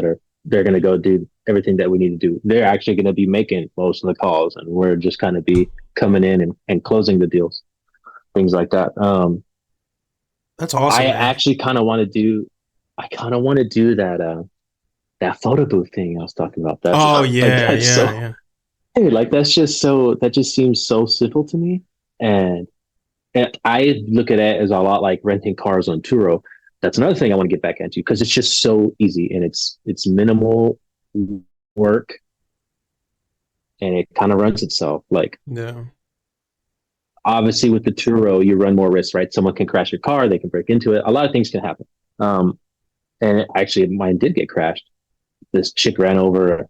they're going to go do everything that we need to do. They're actually going to be making most of the calls, and we're just kind of be coming in and closing the deals, things like that. That's I awesome, man. actually kind of want to do that photo booth thing I was talking about. That's Oh like yeah, that's yeah, so yeah. Hey, like that just seems so simple to me. And, I look at it as a lot like renting cars on Turo. That's another thing I want to get back into, because it's just so easy, and it's minimal work, and it kind of runs itself. Like, Yeah. obviously with the Turo, you run more risks, right? Someone can crash your car, they can break into it. A lot of things can happen. And actually, mine did get crashed. This chick ran over.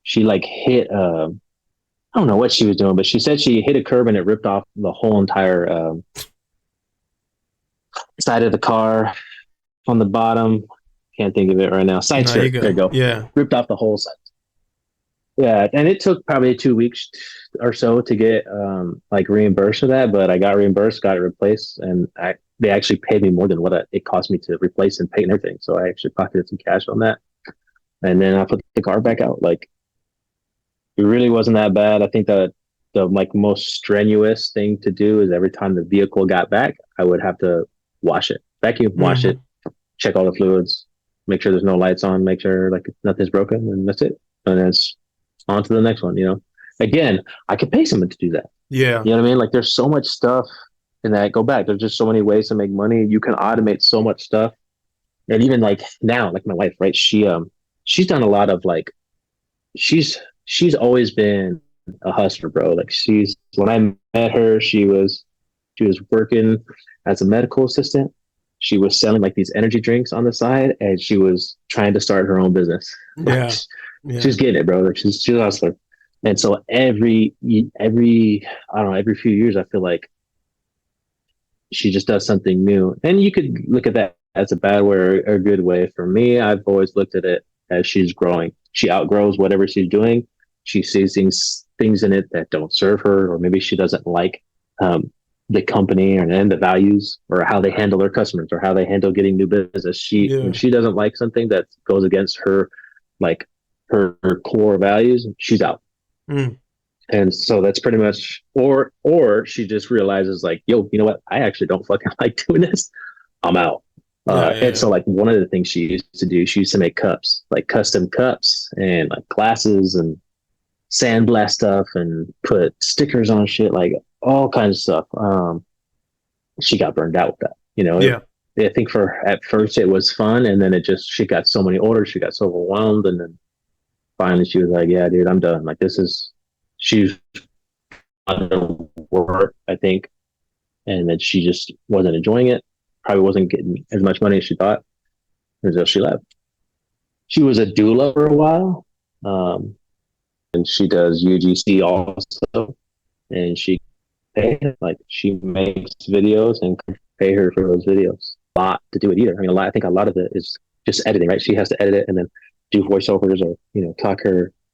She like hit. I don't know what she was doing, but she said she hit a curb and it ripped off the whole entire side of the car on the bottom. Can't think of it right now. Side No, you skirt. There you go. go. Yeah. Ripped off the whole side. Yeah, and it took probably 2 weeks or so to get like reimbursed for that, but I got reimbursed, got it replaced, and they actually paid me more than what it cost me to replace and paint and everything. So I actually pocketed some cash on that, and then I put the car back out. Like, it really wasn't that bad. I think the like most strenuous thing to do is every time the vehicle got back, I would have to wash it, vacuum, wash Hmm. it, check all the fluids, make sure there's no lights on, make sure like nothing's broken, and that's it. And then it's on to the next one. Again, I could pay someone to do that. Yeah. You know what I mean? Like, there's so much stuff in that. Go back. There's just so many ways to make money. You can automate so much stuff. And even like now, like my wife, right? She's done a lot of like she's always been a hustler, bro. Like, when I met her, she was working as a medical assistant. She was selling like these energy drinks on the side, and she was trying to start her own business. Like, Yeah. she's Yeah. getting it, bro. Like, she's a hustler. And so every I don't know, every few years, I feel like she just does something new. And you could look at that as a bad way or a good way. For me, I've always looked at it as she's growing. She outgrows whatever she's doing. She sees things in it that don't serve her, or maybe she doesn't like um, the company, and the values, or how they handle their customers, or how they handle getting new business. When Yeah. she doesn't like something that goes against her, like her core values, she's out. Mm. And so that's pretty much, or she just realizes like, yo, you know what? I actually don't fucking like doing this. I'm out. Yeah. And Yeah. so, like, one of the things she used to make cups, like custom cups, and like glasses, and sandblast stuff, and put stickers on shit, like all kinds of stuff. She got burned out with that. Yeah. I think at first it was fun, and then she got so many orders, she got so overwhelmed, and then finally she was like, yeah, dude, I'm done. Like, she's under work, I think, and that she just wasn't enjoying it. Probably wasn't getting as much money as she thought until she left. She was a doula for a while, um, and she does UGC also, and she makes videos and pay her for those videos. lot to do it either. I mean, I think a lot of it is just editing, right? She has to edit it and then do voiceovers or,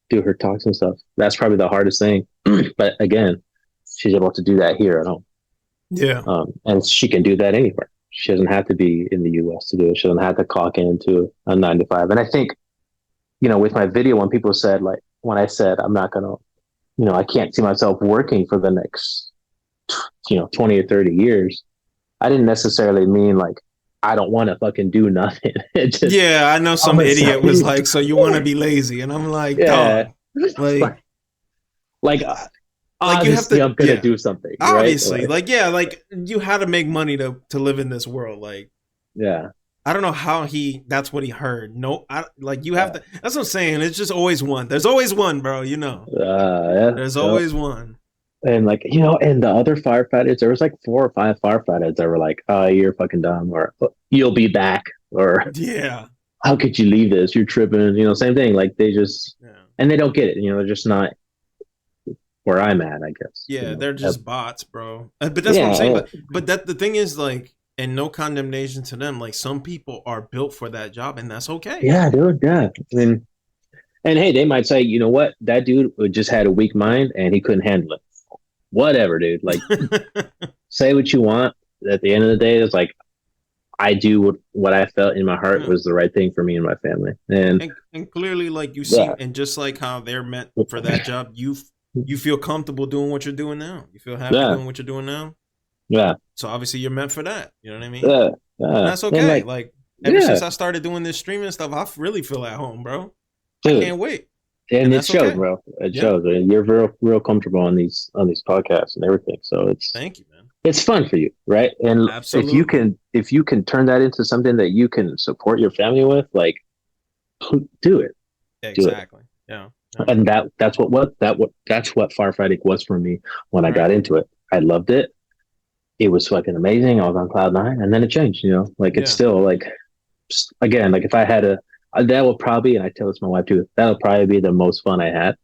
do her talks and stuff. That's probably the hardest thing. But again, she's able to do that here at home. Yeah. And she can do that anywhere. She doesn't have to be in the US to do it. She doesn't have to clock into a 9 to 5. And I think, with my video, when people said, like, when I said, I'm not going to, I can't see myself working for the next, 20 or 30 years. I didn't necessarily mean like, I don't want to fucking do nothing. Yeah, I know some idiot was like, so you want to be lazy? And I'm like, yeah, dog, like you have to, I'm gonna do something, obviously, right? like you had to make money to live in this world. Like, yeah, I don't know how that's what he heard. No, you have to. That's what I'm saying. It's just always one. There's always one, bro. There's always one. And like, and the other firefighters, there was like 4 or 5 firefighters that were like, "Oh, you're fucking dumb," or "You'll be back," or yeah, "How could you leave this? You're tripping." Same thing. Like they just, and they don't get it. They're just not where I'm at, I guess. Yeah, they're just bots, bro. But that's what I'm saying. But that the thing is, like, and no condemnation to them. Like, some people are built for that job, and that's okay. Yeah, dude. Yeah. And hey, they might say, you know what, that dude just had a weak mind and he couldn't handle it. Whatever, dude. Like, say what you want. At the end of the day, it's like, I do what I felt in my heart was the right thing for me and my family. And clearly, like, you see, and just like how they're meant for that job, you feel comfortable doing what you're doing now. You feel happy doing what you're doing now. Yeah. So obviously you're meant for that. You know what I mean? Yeah. And that's okay. Like ever since I started doing this streaming stuff, I really feel at home, bro. Dude, I can't wait. And it shows, bro. It shows. You're real comfortable on these podcasts and everything. So it's, thank you, man. It's fun for you, right? And absolutely, if you can turn that into something that you can support your family with, like, do it. Exactly. Do it. Yeah. And that's what firefighting was for me when I got into it. I loved it. It was fucking amazing. I was on cloud 9, and then it changed. Like it's still like, again, like if I had that would probably, and I tell this to my wife too, that'll probably be the most fun I had,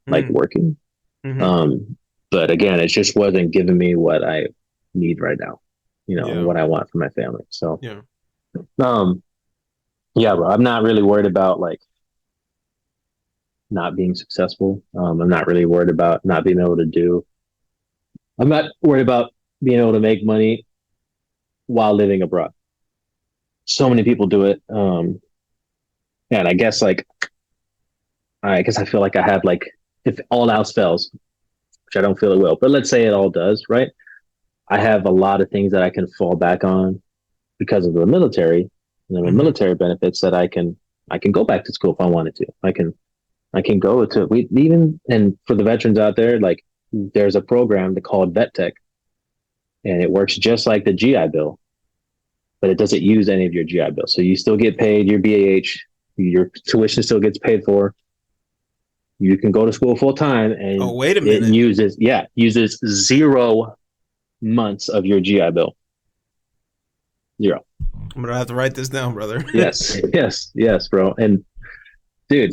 like working. But again, it just wasn't giving me what I need right now, what I want for my family. So, yeah, bro, I'm not really worried about like not being successful. I'm not really worried about not being able to I'm not worried about being able to make money while living abroad. So many people do it. And I guess I feel like I have, like, if all else fails, which I don't feel it will, but let's say it all does, right? I have a lot of things that I can fall back on because of the military and the military benefits that I can go back to school if I wanted to. I can go to, and for the veterans out there, like, there's a program called Vet Tech, and it works just like the GI Bill, but it doesn't use any of your GI Bill. So you still get paid your BAH, your tuition still gets paid for. You can go to school full time, and wait a minute, it uses 0 months of your GI Bill. 0. I'm gonna have to write this down, brother. yes, bro. And dude,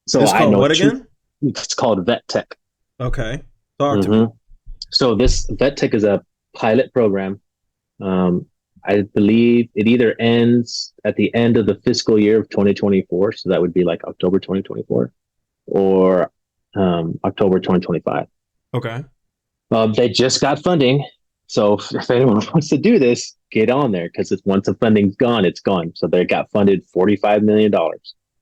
so it's called what again? It's called Vet Tech. Okay, talk to me. So this Vet Tech is a pilot program. I believe it either ends at the end of the fiscal year of 2024, so that would be like October 2024, or October 2025. Okay. They just got funding, so if anyone wants to do this, get on there, because once the funding's gone, it's gone. So they got funded $45 million.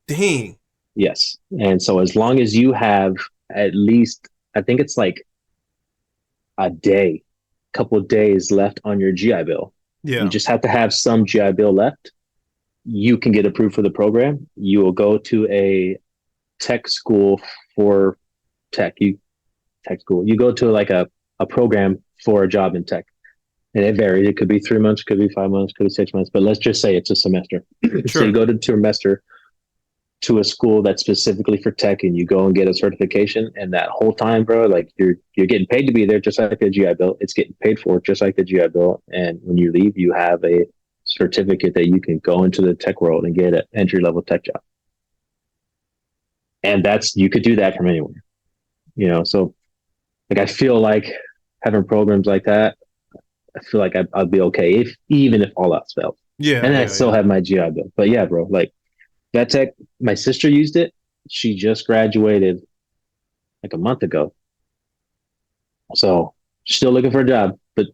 Dang. Yes, and so as long as you have at least, I think it's like a couple of days left on your GI Bill. Yeah. You just have to have some GI Bill left. You can get approved for the program. You will go to a tech school for tech. You go to like a program for a job in tech. And it varies. It could be 3 months, could be 5 months, could be 6 months, but let's just say it's a semester. Sure. So you go to a semester to a school that's specifically for tech, and you go and get a certification. And that whole time, bro, like you're getting paid to be there, just like the GI Bill. It's getting paid for just like the GI Bill. And when you leave, you have a certificate that you can go into the tech world and get an entry level tech job. And you could do that from anywhere, So like, I feel like having programs like that, I feel like I'd be okay even if all else fails. Yeah, And then I yeah, still yeah. have my GI Bill. But yeah, bro, like that tech, my sister used it. She just graduated like a month ago. So still looking for a job. But,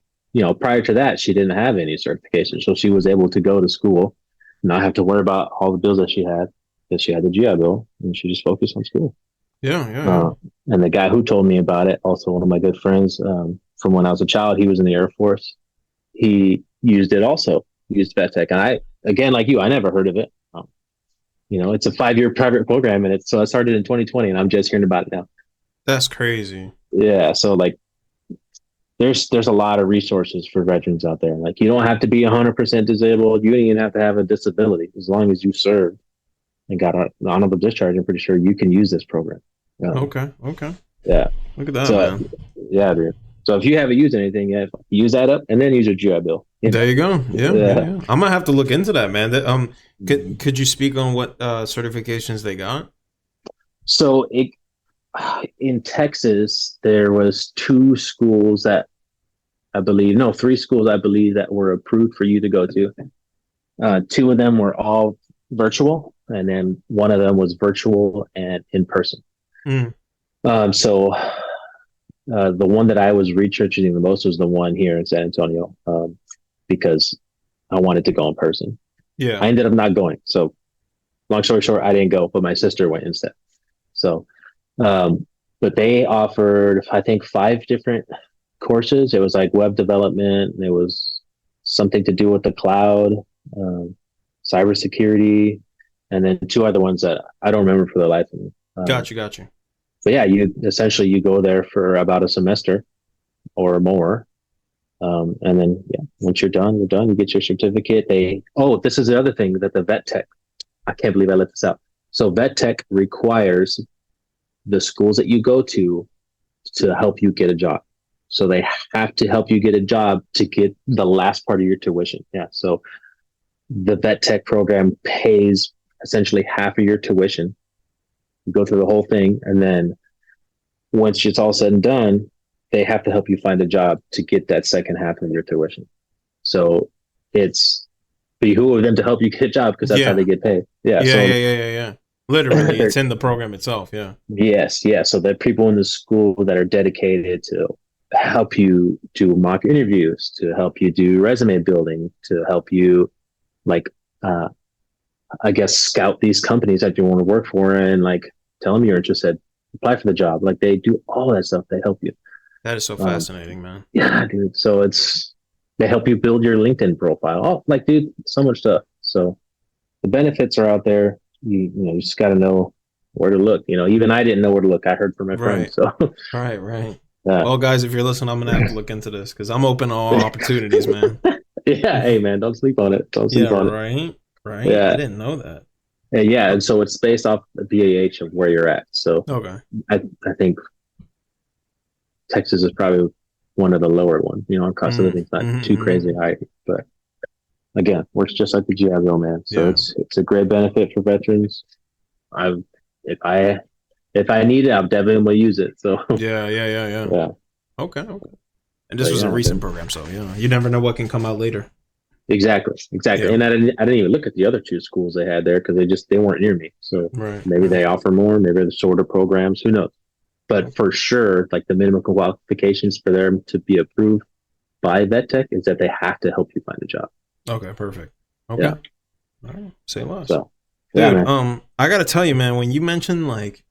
prior to that, she didn't have any certification. So she was able to go to school, not have to worry about all the bills that she had because she had the GI Bill and she just focused on school. Yeah, yeah, yeah. Uh, and the guy who told me about it, also one of my good friends from when I was a child, he was in the Air Force. He used it also, used vet tech. And I, again, like you, I never heard of it. It's a 5-year private program, and I started in 2020, and I'm just hearing about it now. That's crazy. Yeah, so like there's a lot of resources for veterans out there. Like you don't have to be 100% disabled. You don't even have to have a disability as long as you served and got an honorable discharge. I'm pretty sure you can use this program. Um, Okay, okay. yeah. Look at that, So man. yeah, dude. So if you haven't used anything yet, use that up and then use your GI Bill. There you go. Yeah, yeah, Yeah. yeah. I'm gonna have to look into that, man. Could you speak on what certifications they got? So in Texas, there was two schools that I believe, no, three schools I believe that were approved for you to go to. Two of them were all virtual, and then one of them was virtual and in person. Mm, So the one that I was researching the most was the one here in San Antonio, because I wanted to go in person. yeah. I ended up not going. So long story short, I didn't go, but my sister went instead. So, um, but they offered, I think, 5 different courses. It was like web development. There was something to do with the cloud, um, cybersecurity, and then two other ones that I don't remember for the life of me. Got you, got you. But yeah, you go there for about a semester or more, and then yeah, once you're done, you're done. You get your certificate. This is the other thing that the vet tech. I can't believe I let this out. So vet tech requires the schools that you go to help you get a job. So they have to help you get a job to get the last part of your tuition. Yeah. So the vet tech program pays essentially half of your tuition. You go through the whole thing, and then once it's all said and done, they have to help you find a job to get that second half of your tuition. So it's behoove them to help you get a job because that's how they Yeah, get paid. Yeah. yeah, yeah, So yeah, yeah, yeah. Literally, it's in the program itself. Yeah. yes, yeah. So there are people in the school that are dedicated to help you do mock interviews, to help you do resume building, to help you like uh I guess scout these companies that you want to work for and like tell them you're interested, apply for the job. Like they do all that stuff. They help you. That is so Um, fascinating, man. yeah, dude. So they help you build your LinkedIn profile. Oh, like dude, so much stuff. So the benefits are out there. You just got to know where to look. Even I didn't know where to look. I heard from my friends. Right, So right, right. uh, Well, guys, if you're listening, I'm gonna have to look into this because I'm open to all opportunities, man. yeah, hey man, don't sleep on it. Don't Yeah, sleep on it. right, right. I Yeah, didn't know that. and yeah, Oh, and so it's based off the BAH of where you're at. So okay. I think Texas is probably one of the lower ones. Our cost of living's not too crazy Mm. high, but again, works just like the GI Bill, man. So Yeah, it's a great benefit for veterans. I've if I if I need it, I'm definitely gonna use it. So yeah, yeah, yeah, yeah. yeah, Okay, okay. And this but was a yeah, recent man. program, so yeah, you never know what can come out later. Exactly. Yeah, And I didn't even look at the other two schools they had there because they weren't near me. So right, maybe right. they offer more, maybe they're shorter programs. Who knows? But for sure, like the minimum qualifications for them to be approved by vet tech is that they have to help you find a job. Okay, perfect. Okay, Yeah. all right. Say less, So yeah, dude. man. I gotta tell you, man. When you mentioned like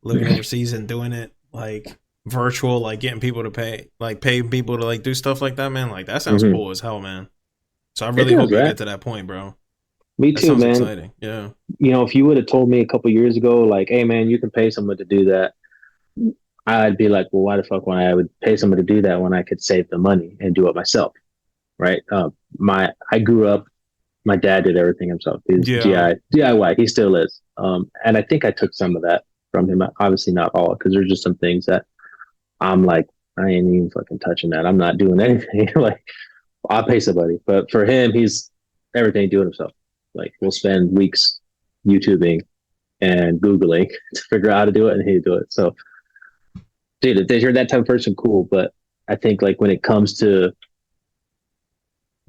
living overseas and doing it like virtual, like getting people to pay people to like do stuff like that, man. Like that sounds Hmm. cool as hell, man. So I It really does, hope you right? get to that point, bro. Me That too, sounds man. exciting. Yeah. If you would have told me a couple years ago, like, hey, man, you can pay someone to do that, I'd be like, well, why the fuck would I would pay someone to do that when I could save the money and do it myself, right? I grew up. My dad did everything himself. He's Yeah. DIY. He still is. And I think I took some of that from him. Obviously, not all, because there's just some things that I'm like, I ain't even fucking touching that. I'm not doing anything. Like, I'll pay somebody. But for him, he's everything doing himself. Like, we'll spend weeks YouTubing and Googling to figure out how to do it and he'd do it. So, dude, if you're that type of person, cool. But I think, like, when it comes to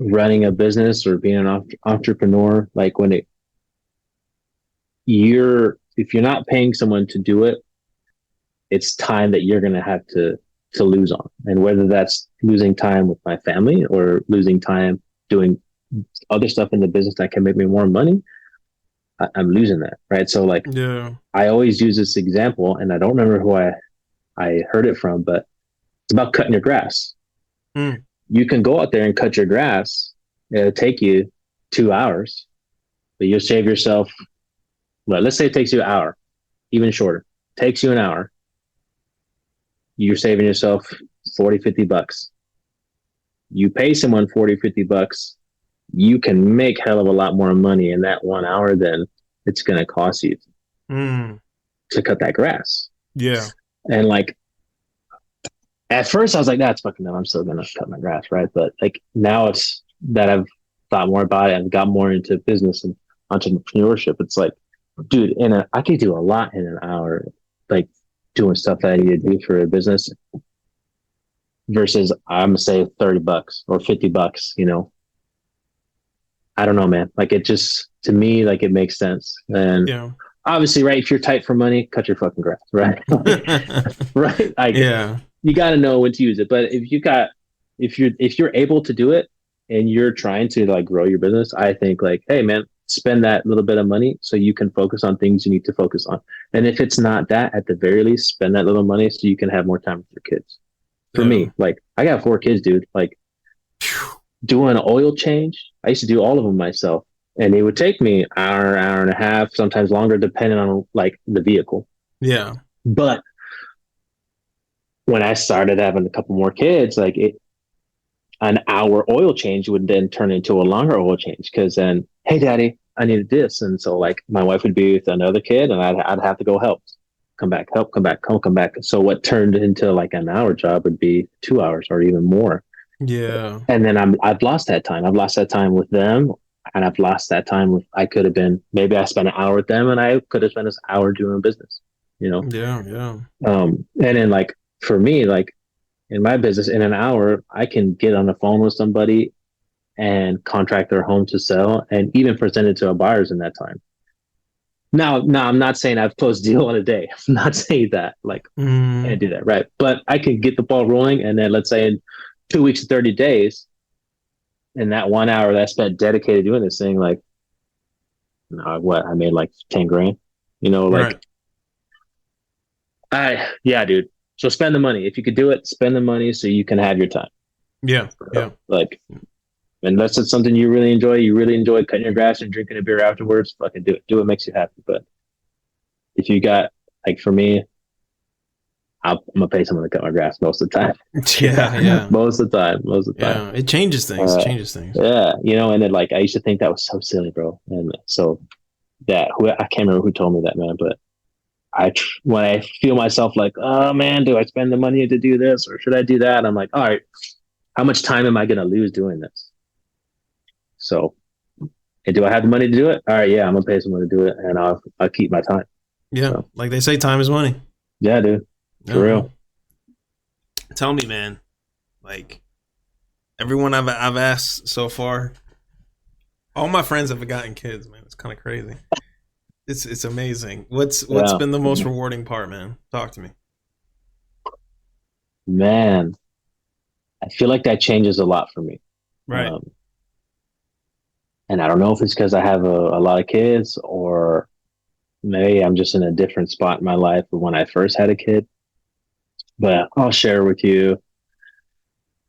running a business or being an entrepreneur, like when if you're not paying someone to do it, it's time that you're going to have to lose on. And whether that's losing time with my family or losing time doing other stuff in the business that can make me more money, I'm losing that. Right. So like, Yeah. I always use this example, and I don't remember who I heard it from, but it's about cutting your grass. Mm. You can go out there and cut your grass. It'll take you 2 hours, but you'll save yourself. Well, let's say it takes you an hour, even shorter. Takes you an hour. You're saving yourself 40, $50. You pay someone 40, $50, you can make hell of a lot more money in that 1 hour than it's going to cost you to cut that grass. Yeah. And like, at first I was like, that's fucking dumb. I'm still going to cut my grass. Right. But like now it's that I've thought more about it and got more into business and entrepreneurship. It's like, dude, I could do a lot in an hour, like doing stuff that I need to do for a business versus I'm gonna say $30 or $50, you know. I don't know, man. Like it just, to me, like it makes sense. And Yeah. obviously, right, if you're tight for money, cut your fucking grass, right? Right? Like Yeah. you got to know when to use it. But if you're able to do it and you're trying to like grow your business, I think like, hey man, spend that little bit of money so you can focus on things you need to focus on. And if it's not that, at the very least, spend that little money so you can have more time with your kids. For Yeah. me, like I got 4 kids, dude. Like doing an oil change, I used to do all of them myself. And it would take me hour and a half, sometimes longer, depending on like the vehicle. Yeah. But when I started having a couple more kids, like an hour oil change would then turn into a longer oil change because then, hey, daddy, I needed this. And so like my wife would be with another kid and I'd have to go help, come back, help, come back, come back. So what turned into like an hour job would be 2 hours or even more. Yeah. And then I've lost that time. I've lost that time with them. And I've lost that time with, I could have been, maybe I spent an hour with them and I could have spent an hour doing business, you know? Yeah. Yeah. And then like, for me, like in my business, in an hour, I can get on the phone with somebody and contract their home to sell and even present it to our buyers in that time. Now, I'm not saying I've closed a deal in a day. I'm not saying that. Like, I can't do that, right? But I can get the ball rolling, and then let's say in 2 weeks to 30 days, in that 1 hour that I spent dedicated doing this thing, like, what I made like 10 grand, you know, like, yeah, dude. So spend the money. If you could do it, spend the money so you can have your time. Yeah. Yeah. Like, unless it's something you really enjoy cutting your grass and drinking a beer afterwards, fucking do it. Do what makes you happy. But if you got, like for me, I'm gonna pay someone to cut my grass most of the time. Yeah. Yeah. Most of the time. Yeah. It changes things. Yeah, you know, and then like I used to think that was so silly, bro. And so I can't remember who told me that, man, but when I feel myself like, oh man, do I spend the money to do this or should I do that? I'm like, all right, how much time am I gonna lose doing this? So, and do I have the money to do it? All right, yeah, I'm gonna pay someone to do it, and I'll keep my time. Yeah, so, like they say, time is money. Yeah, dude, for real. Tell me, man. Like everyone I've asked so far, all my friends have gotten kids, man. It's kind of crazy. It's amazing. What's been the most rewarding part, man? Talk to me. Man, I feel like that changes a lot for me. Right. And I don't know if it's because I have a lot of kids or maybe I'm just in a different spot in my life than when I first had a kid. But I'll share with you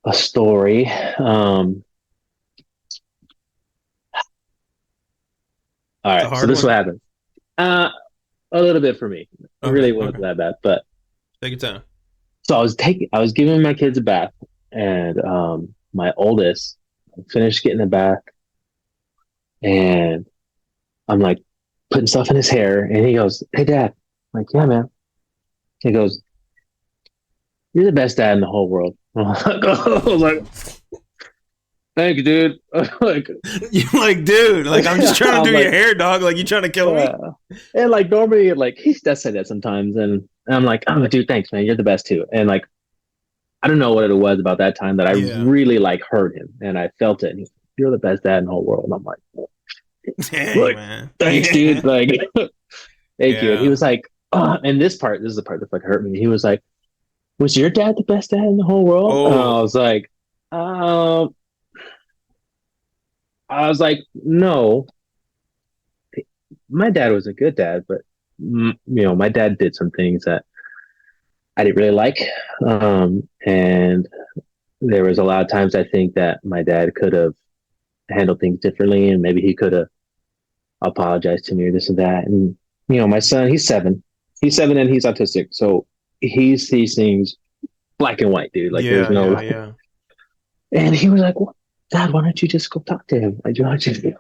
a story. All right, so this is what happened. A little bit for me. It really wasn't that bad, but take your time. So I was giving my kids a bath, and my oldest finished getting a bath, and I'm like putting stuff in his hair, and he goes, "Hey, Dad." I'm like, "Yeah, man." He goes, "You're the best dad in the whole world." I was like, "Thank you, dude." Like, you're like, dude, like I'm just trying to do your hair, dog. Like you trying to kill me? And like normally, like he does say that sometimes, and I'm like, "Oh, dude, thanks, man. You're the best too." And like, I don't know what it was about that time that I really like heard him, and I felt it. you're the best dad in the whole world. And I'm Dang, like, man. thanks, dude. Yeah. Like, thank you. And he Yeah. was like, and this is the part that fucking hurt me. He was like, was your dad the best dad in the whole world? And Oh, um, I was like, no, my dad was a good dad, but my dad did some things that I didn't really like. And there was a lot of times I think that my dad could have handled things differently, and maybe he could have apologized to me or this and that. And my son, he's 7 and he's autistic, so he sees things black and white, dude. Like there's yeah, no. yeah, yeah. And he was like, well, Dad, why don't you just go talk to him? Why don't you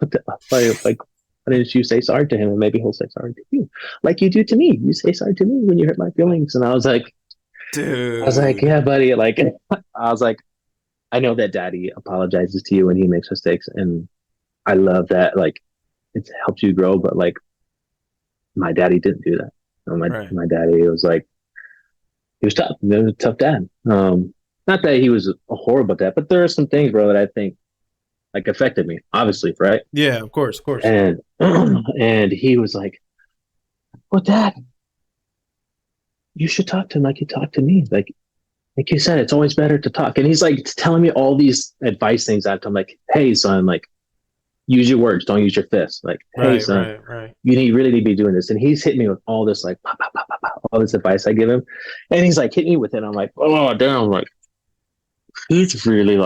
like why didn't you say sorry to him and maybe he'll say sorry to you, like you do to me? You say sorry to me when you hurt my feelings. And I was like, Dude. yeah, buddy. Like I was like, I know that Daddy apologizes to you when he makes mistakes, and I love that. Like it helps you grow, but like my daddy didn't do that. My Right. my daddy was like, he was tough. He was a tough dad. Not that he was a horrible dad, but there are some things, bro, that I think like affected me, obviously, right? Yeah, of course, of course. And and he was like, well, Dad, you should talk to him like you talk to me. Like you said, it's always better to talk. And he's like telling me all these advice things after I'm like, hey, son, like use your words, don't use your fists. Like, hey, Right, son, right, right. you really need to be doing this. And he's hitting me with all this like pop, pop, pop, pop, pop, all this advice I give him. And he's like hitting me with it. I'm like, oh damn, like he's really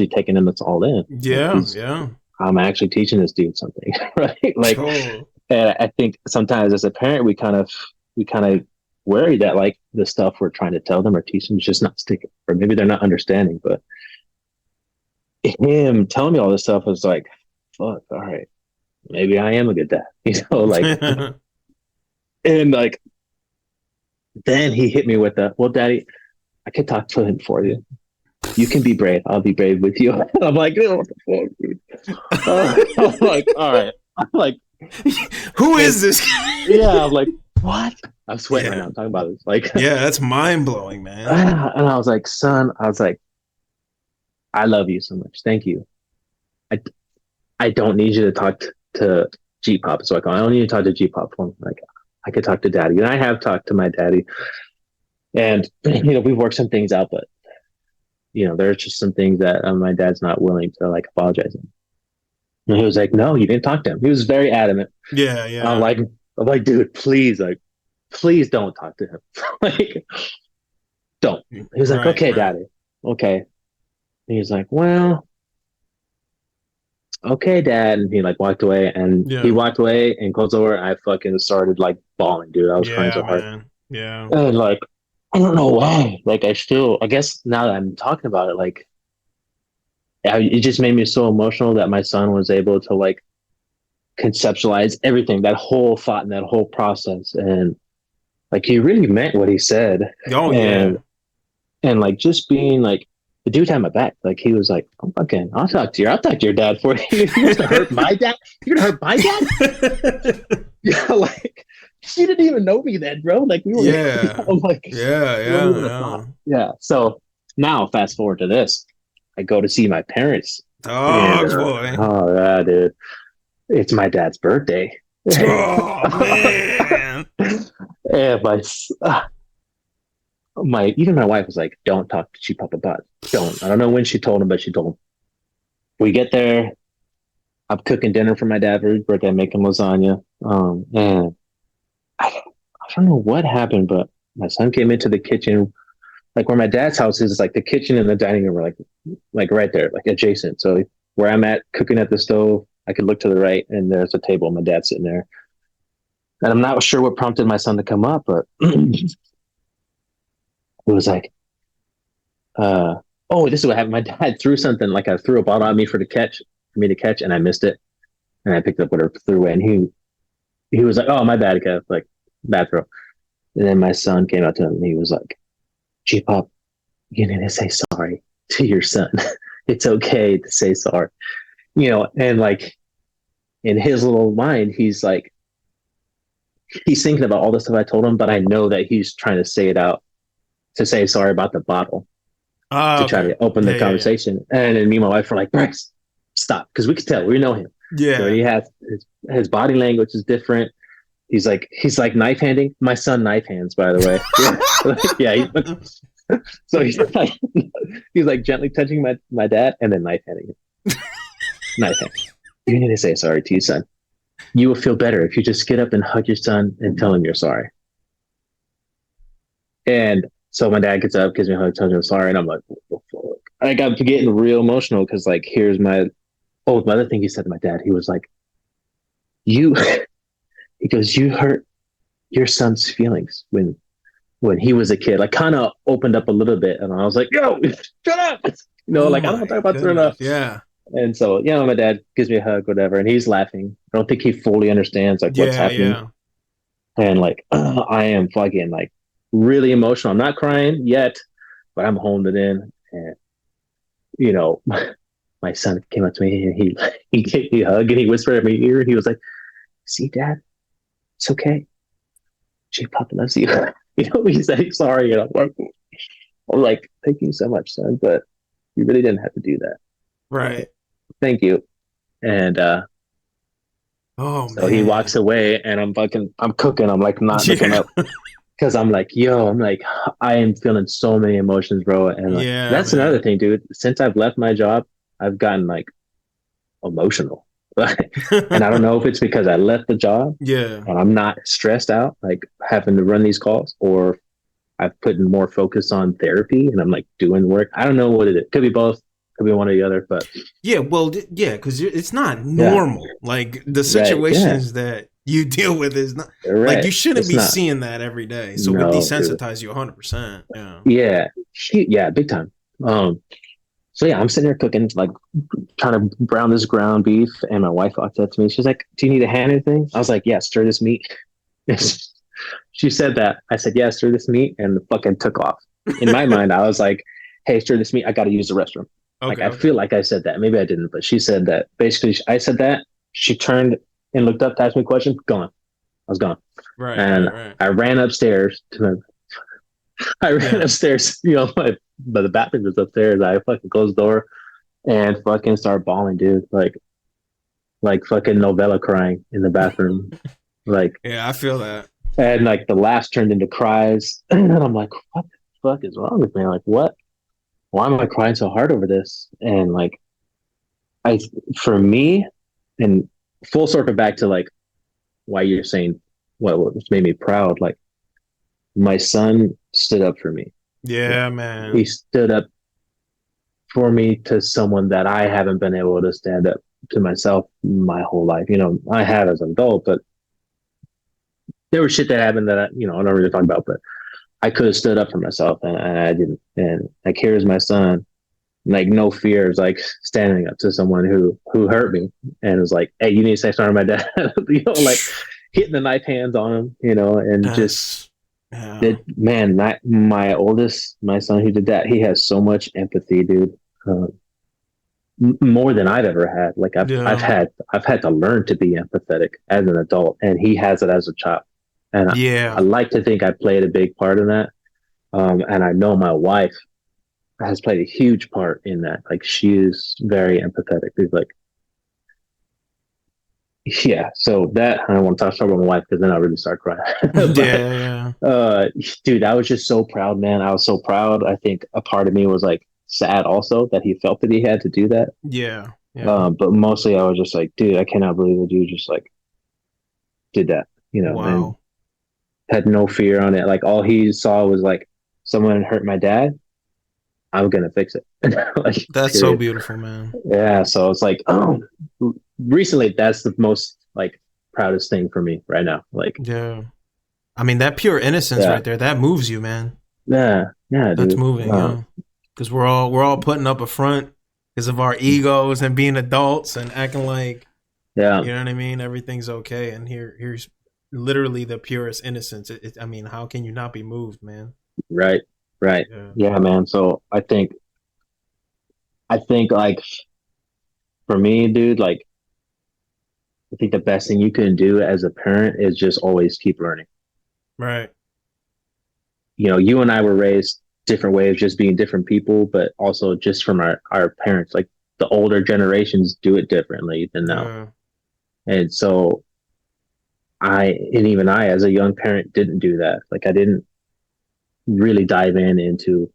taking this all in. Like Yeah, yeah. I'm actually teaching this dude something, right? Like, Oh, and I think sometimes as a parent, we kind of worry that like the stuff we're trying to tell them or teach them is just not sticking, or maybe they're not understanding. But him telling me all this stuff was like, fuck, all right, maybe I am a good dad, like, and like then he hit me with the, well, Daddy, I could talk to him for you. You can be brave. I'll be brave with you. I'm like, oh, what the fuck, dude? I'm like, all right. I'm like, who and is this? yeah, I'm like, what? I'm sweating right Yeah, now. I'm talking about this. Like, yeah. That's mind blowing, man. and I was like, son, I was like, I love you so much. Thank you. I, I don't need you to talk to G Pop. So I don't need to talk to G Pop for me. Like, I could talk to Daddy, and I have talked to my daddy, and we've worked some things out, but there's just some things that my dad's not willing to like apologize. And he was like, no, you didn't talk to him. He was very adamant. Yeah, I'm yeah. like, I'm like, dude, please, like, please don't talk to him. Like, don't. He was like, Right, okay, right. Daddy, okay. And he was like, well, okay, Dad. And he like walked away, and he Yeah, walked away and closed the door. I fucking started like bawling, dude. I was crying yeah, so hard, man. Yeah. and like, I don't know why. Like, I guess now that I'm talking about it, like, it just made me so emotional that my son was able to like conceptualize everything, that whole thought and that whole process, and like he really meant what he said. Oh, and yeah. and like just being like, the dude had my back. Like he was like, oh, okay, I'll talk to your dad for you. You want to hurt my dad? You're gonna hurt my dad? Yeah, like she didn't even know me then, bro. Like we were Yeah, like, yeah, we weren't yeah, even a thought. yeah. Yeah. So now fast forward to this, I go to see my parents, and Dogs, boy. oh yeah, dude, it's my dad's birthday. Oh man. And even my wife was like, don't talk to Cheap Papa about it. Don't. I don't know when she told him, but she told him. We get there, I'm cooking dinner for my dad for his birthday, making lasagna. And I don't know what happened, but my son came into the kitchen, like where my dad's house is, like the kitchen and the dining room are like right there, like adjacent. So where I'm at cooking at the stove, I could look to the right and there's a table, my dad's sitting there. And I'm not sure what prompted my son to come up, but it was like, oh, this is what happened. My dad threw something, like I threw a ball at me for me to catch, and I missed it. And I picked up whatever, threw away. And he was like, oh, my bad, Kev, like bad throw. And then my son came out to him and he was like, G Pop, you need to say sorry to your son. It's okay to say sorry. And like in his little mind, he's thinking about all the stuff I told him, but I know that he's trying to say it out, to say sorry about the bottle, Ah, to try okay. to open the Yeah, yeah, yeah. conversation. And then me and my wife were like, Bryce, stop, because we could tell we know him. So Yeah. he has his body language is different. He's like knife handing. My son knife hands, by the way. Yeah, yeah. So he's like gently touching my dad and then knife handing him. Knife hand. You need to say sorry to your son. You will feel better if you just get up and hug your son and tell him you're sorry. And so my dad gets up, gives me a hug, tells me I'm sorry, and I'm like, what the fuck? Like I'm getting real emotional because like here's my the other thing he said to my dad. He was like, "You," he goes, "You hurt your son's feelings when he was a kid." Like kind of opened up a little bit, and I was like, "Yo, shut up!" Oh Like I don't want to talk about turn up. goodness. Yeah. And so my dad gives me a hug, whatever, and he's laughing. I don't think he fully understands like what's Yeah. happening, Yeah. and like I am fucking like really emotional. I'm not crying yet, but I'm holding it in, and you know, my son came up to me and he gave me a hug and he whispered in my ear and he was like, "See, Dad, it's okay. J Papa loves you." He's like, "Sorry," I'm like, "Thank you so much, son, but you really didn't have to do that. Right. Thank you." And Oh so he walks man. away and I'm cooking. I'm like not looking Yeah. up because I'm like, I am feeling so many emotions, bro. And like, Yeah, that's another man. thing, dude. Since I've left my job, I've gotten like emotional. And I don't know if it's because I left the job Yeah. and I'm not stressed out, like having to run these calls, or I've put in more focus on therapy and I'm like doing work. I don't know what it is. Could be both. Could be one or the other. But Yeah, well, yeah, because it's not yeah, normal. Like the right. Yeah, situations that you deal with is not like right. you shouldn't It's be not. seeing that every day. So it No, dude. desensitize you 100%. Yeah. Yeah, yeah, big time. Um, so yeah, I'm sitting there cooking, like trying to brown this ground beef, and my wife walked up to me. She's like, "Do you need a hand or anything?" I was like, "Yeah, stir this meat." She said that. I said, "Yeah, stir this meat," and fucking took off. In my mind, I was like, "Hey, stir this meat. I got to use the restroom." Like Okay. I Okay. feel like I said that. Maybe I didn't, but she said that. Basically, I said that. She turned and looked up to ask me a question. Gone. I was gone, Right. and Right. Right. I ran upstairs to my. I ran Yeah. upstairs. But the bathroom was upstairs. I fucking closed the door and fucking started bawling, dude. Like fucking novella crying in the bathroom. Like, Yeah, I feel that. and like the laughs turned into cries. And I'm like, what the fuck is wrong with me? Like, what? Why am I crying so hard over this? And like, I, for me, and full circle back to like why you're saying what made me proud. Like, my son stood up for me. Yeah, He man. stood up for me to someone that I haven't been able to stand up to myself my whole life. I have as an adult, but there was shit that happened that I don't really talk about, but I could have stood up for myself and I didn't. And like, here's my son, like no fears, like standing up to someone who hurt me and was like, "Hey, you need to say sorry to my dad." Like hitting the knife hands on him, and just That's yeah. that man. My son who did that, he has so much empathy, dude. Uh, More than I've ever had. Like Yeah. I've had to learn to be empathetic as an adult, and he has it as a child. And I Yeah. like to think I played a big part in that. And I know my wife has played a huge part in that. Like she is very empathetic. She's like, yeah. So that I don't want to talk about my wife because then I really start crying. But Yeah. Yeah. uh, dude, I was just so proud, man. I was so proud. I think a part of me was like sad also that he felt that he had to do that. Yeah. Yeah. But mostly I was just like, dude, I cannot believe the dude just like did that, and Wow. had no fear on it. Like all he saw was like someone hurt my dad. I'm gonna fix it. Like That's so period. beautiful, man. Yeah. So it's like, recently that's the most like proudest thing for me right now. Like, Yeah. I mean, that pure innocence yeah, right there, that moves you, man. yeah, That's dude. moving, yeah. Because we're all putting up a front because of our egos and being adults and acting like Yeah. you know what I mean. Everything's okay, and here's literally the purest innocence. I mean, how can you not be moved, man? Right. Right. Yeah. Yeah, man. So I think like for me, dude, like I think the best thing you can do as a parent is just always keep learning. Right. You and I were raised different ways, just being different people, but also just from our parents. Like the older generations do it differently than now. Yeah. And so and even I, as a young parent, didn't do that. Like I didn't really dive into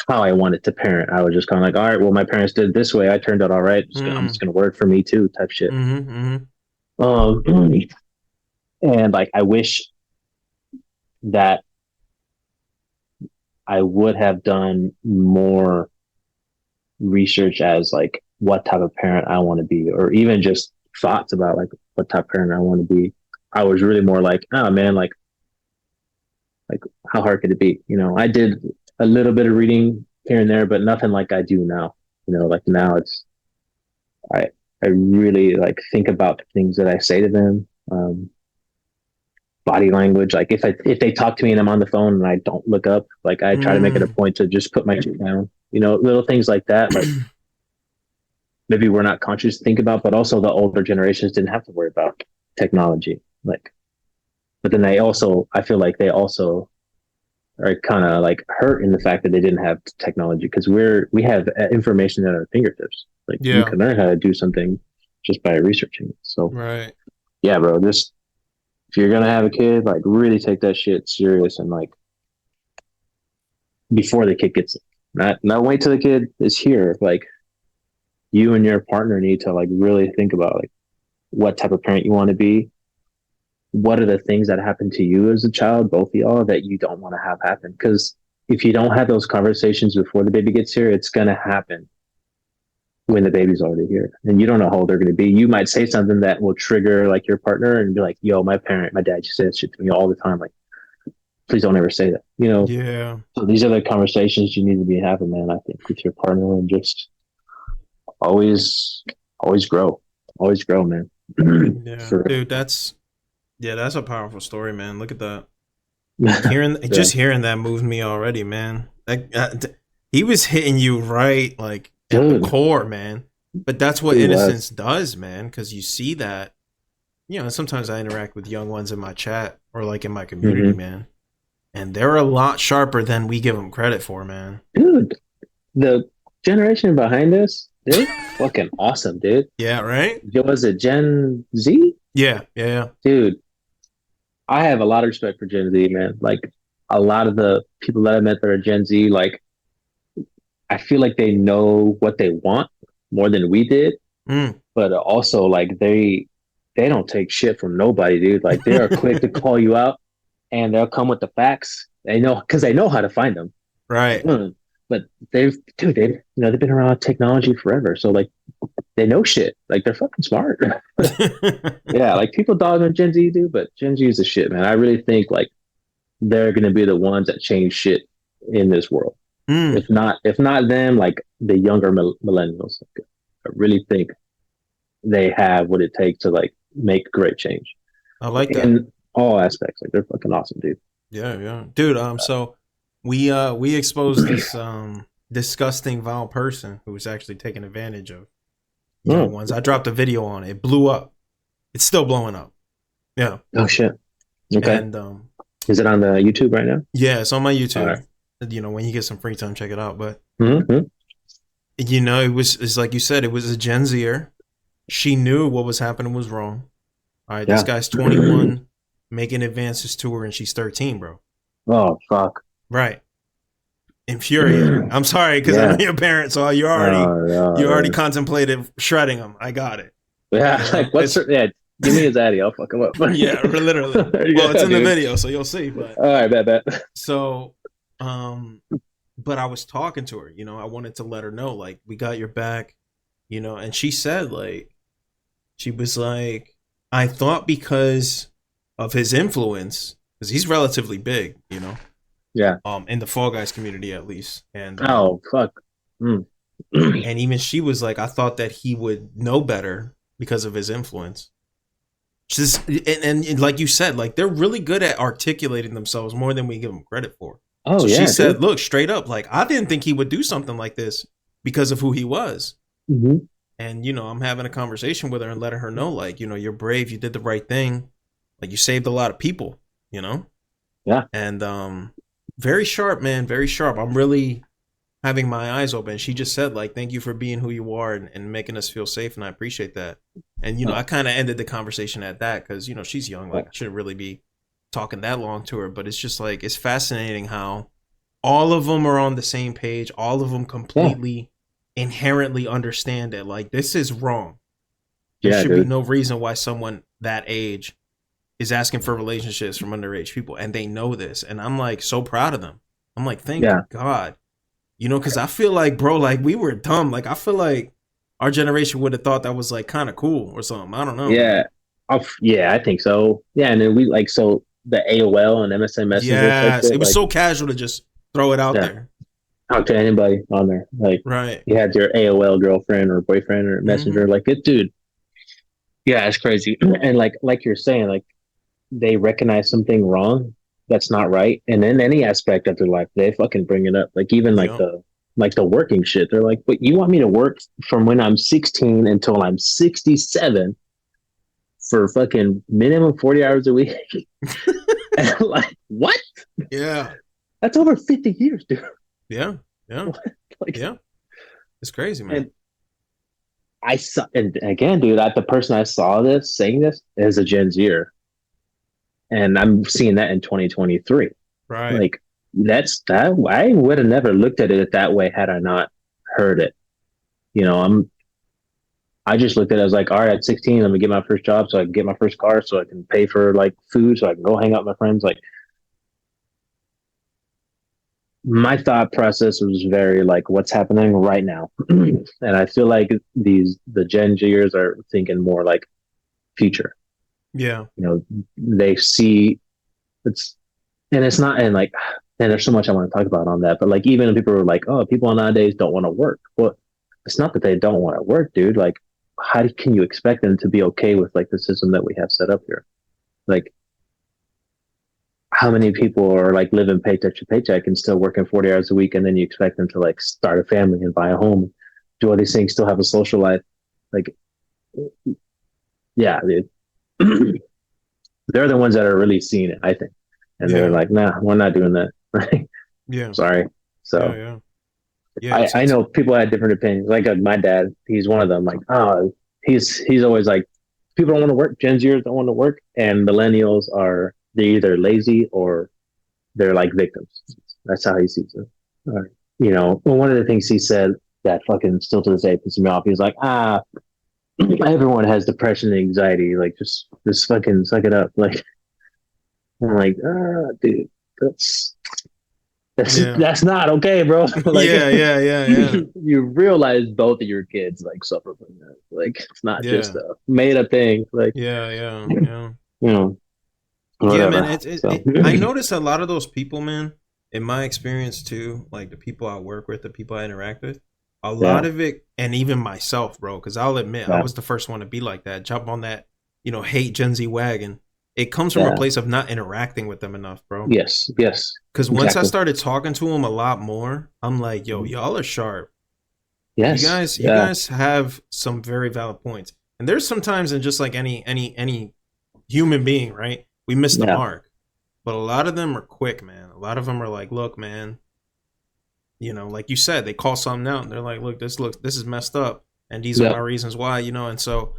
how I wanted to parent. I was just kind of like, all right, well, my parents did it this way. I turned out all right. I'm just Mm. going to work for me too, type shit. Mm-hmm. Mm-hmm. Um, and like, I wish that I would have done more research as like what type of parent I want to be, or even just thoughts about like what type of parent I want to be. I was really more like, oh man, like how hard could it be? You know, I did a little bit of reading here and there, but nothing like I do now. You know, like now I I really like think about the things that I say to them. Body language. Like if they talk to me and I'm on the phone and I don't look up, like I try to make it a Mm. point to just put my shit down. You know, little things like that. Like maybe we're not conscious to think about, but also the older generations didn't have to worry about technology. Like, but then I feel like they also are kind of like hurt in the fact that they didn't have technology because we have information at our fingertips. Like you Yeah. can learn how to do something just by researching. So Right. yeah, bro, just if you're gonna have a kid, like really take that shit serious and like before the kid gets it. Not wait till the kid is here. Like you and your partner need to like really think about like what type of parent you want to be. What are the things that happened to you as a child, both of y'all, that you don't want to have happen? Because if you don't have those conversations before the baby gets here, it's gonna happen when the baby's already here. And you don't know how old they're gonna be. You might say something that will trigger like your partner and be like, yo, my dad just says shit to me all the time. Like, please don't ever say that. You know, Yeah. so these are the conversations you need to be having, man. I think with your partner and just always, always grow, man. Yeah. For Dude, that's a powerful story, man. Look at that. Like yeah, just hearing that moved me already, man. Like he was hitting you right, like at the dude, core, man. But that's what he was. innocence does, man. Because you see that, sometimes I interact with young ones in my chat or like in my community, Mm-hmm. man, and they're a lot sharper than we give them credit for, man. Dude, the generation behind us, they're fucking awesome, dude. Yeah, right. Was it Gen Z? Yeah, yeah, yeah. Dude, I have a lot of respect for Gen Z, man. Like a lot of the people that I met that are Gen Z, like I feel like they know what they want more than we did, Mm. but also like they don't take shit from nobody, dude. Like they are quick to call you out and they'll come with the facts. They know because they know how to find them. Right. But they've been around technology forever, so like they know shit. Like they're fucking smart. Yeah, like people dog on Gen Z, dude, but Gen Z is the shit, man. I really think like they're gonna be the ones that change shit in this world. Mm. If not them, like the younger millennials. Like, I really think they have what it takes to like make great change I like that. in all aspects. Like they're fucking awesome, dude. Yeah, yeah. Dude, so we exposed this disgusting vile person who was actually taking advantage of young Oh, ones. I dropped a video on it. It blew up. It's still blowing up. Yeah. oh shit. Okay. And Is it on the YouTube right now? yeah, it's on my All right. YouTube. When you get some free time, check it out. But Mm-hmm. it's like you said, it was a Gen Zer. She knew what was happening was wrong. All right, this Yeah. guy's 21, making advances to her, and she's 13, bro. Oh fuck. Right. Infuriating. I'm sorry because I know Yeah. you're a parent, so you already Yeah. contemplated shredding him. I got it. Yeah. Like what's It's yeah? Give me his addy. I'll fuck him up. yeah, literally. Well, it's Yeah, in the dude. video, so you'll see. But All right, bet. so, but I was talking to her. I wanted to let her know, like, we got your back. And she said, like, she was like, I thought because of his influence, because he's relatively big, Yeah. in the Fall Guys community at least, and Oh fuck. Mm. and even she was like, I thought that he would know better because of his influence. Just and like you said, like they're really good at articulating themselves more than we give them credit for. Oh So she yeah, said, dude. "Look, straight up, like I didn't think he would do something like this because of who he was." Mm-hmm. And I'm having a conversation with her and letting her know, like, you're brave, you did the right thing, like you saved a lot of people, Yeah. and very sharp, man, very sharp. I'm really having my eyes open. She just said like, "Thank you for being who you are and making us feel safe, and I appreciate that." And I kind of ended the conversation at that because she's young, like I shouldn't really be talking that long to her. But it's just like it's fascinating how all of them are on the same page. All of them completely inherently understand it. Like this is wrong. There should be no reason why someone that age is asking for relationships from underage people, and they know this. And I'm like so proud of them. I'm like, thank God. Because I feel like, bro, like we were dumb. Like I feel like our generation would have thought that was like kind of cool or something. I don't know. Yeah. Yeah, I think so. Yeah, and then we like the AOL and MSN Messenger type shit, it was so casual to just throw it out there. Talk to anybody on there. Like you had your AOL girlfriend or boyfriend or Messenger. Mm-hmm. Like it, dude. Yeah, it's crazy. And like you're saying, like they recognize something wrong that's not right, and in any aspect of their life, they fucking bring it up. Like even like the working shit. They're like, "But you want me to work from when I'm 16 until I'm 67 for fucking minimum 40 hours a week?" And I'm like, what? Yeah, that's over 50 years, dude. Yeah. It's crazy, man. And I saw, and again, dude, the person I saw saying this is a Gen Zer. And I'm seeing that in 2023. Right. Like that. I would have never looked at it that way had I not heard it. I just looked at it as like, all right, at 16, let me get my first job so I can get my first car so I can pay for like food so I can go hang out with my friends. Like my thought process was very like, what's happening right now? And I feel like the Gen Zers are thinking more like future. Yeah. They see it's not, and like, and there's so much I want to talk about on that, but like, even people are like, oh, people nowadays don't want to work. Well, it's not that they don't want to work, dude. Like, how can you expect them to be okay with like the system that we have set up here? Like, how many people are like living paycheck to paycheck and still working 40 hours a week, and then you expect them to like start a family and buy a home, do all these things, still have a social life? Like, yeah, dude. They're the ones that are really seeing it, I think, and they're like, nah, we're not doing that. Right? Yeah. Sorry. So I know people had different opinions. Like my dad, he's one of them. Like, oh, he's always like, people don't want to work. Gen Zers don't want to work, and millennials they're either lazy or they're like victims. That's how he sees it. One of the things he said that fucking still to this day pisses me off. He's like, everyone has depression and anxiety. Like, just fucking suck it up. Like, I'm like, dude, that's not okay, bro. Like, yeah. You realize both of your kids like suffer from that. Like, it's not just a made up thing. Like, yeah. Whatever. Yeah, man. I notice a lot of those people, man. In my experience too, like the people I work with, the people I interact with, a lot of it, and even myself, bro. Because I'll admit, I was the first one to be like that. Jump on that, hate Gen Z wagon. It comes from a place of not interacting with them enough, bro. Yes. Because once I started talking to them a lot more, I'm like, yo, y'all are sharp. Yes. You guys have some very valid points. And there's sometimes in just like any human being, right? We miss the mark. But a lot of them are quick, man. A lot of them are like, look, man, like you said, they call something out and they're like, look, this is messed up. And these are my reasons why, and so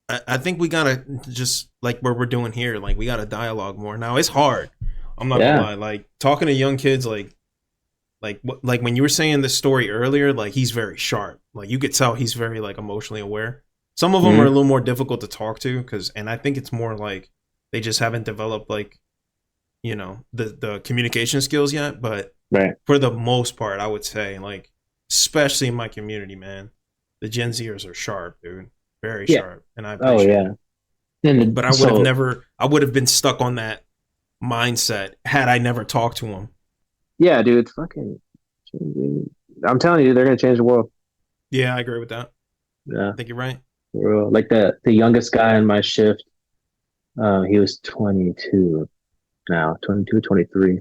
I think we gotta just like what we're doing here, like we gotta dialogue more. Now it's hard. I'm not gonna lie. Like talking to young kids, like when you were saying this story earlier, like he's very sharp. Like you could tell he's very like emotionally aware. Some of them are a little more difficult to talk to and I think it's more like they just haven't developed like, the communication skills yet. But for the most part, I would say like, especially in my community, man, the Gen Zers are sharp, dude. Very sharp, and I appreciate it. But I would have been stuck on that mindset had I never talked to him. Yeah, dude, it's fucking changing. I'm telling you, they're gonna change the world. Yeah, I agree with that. Yeah, I think you're right. Like the youngest guy in my shift, he was 22 now, 22, 23.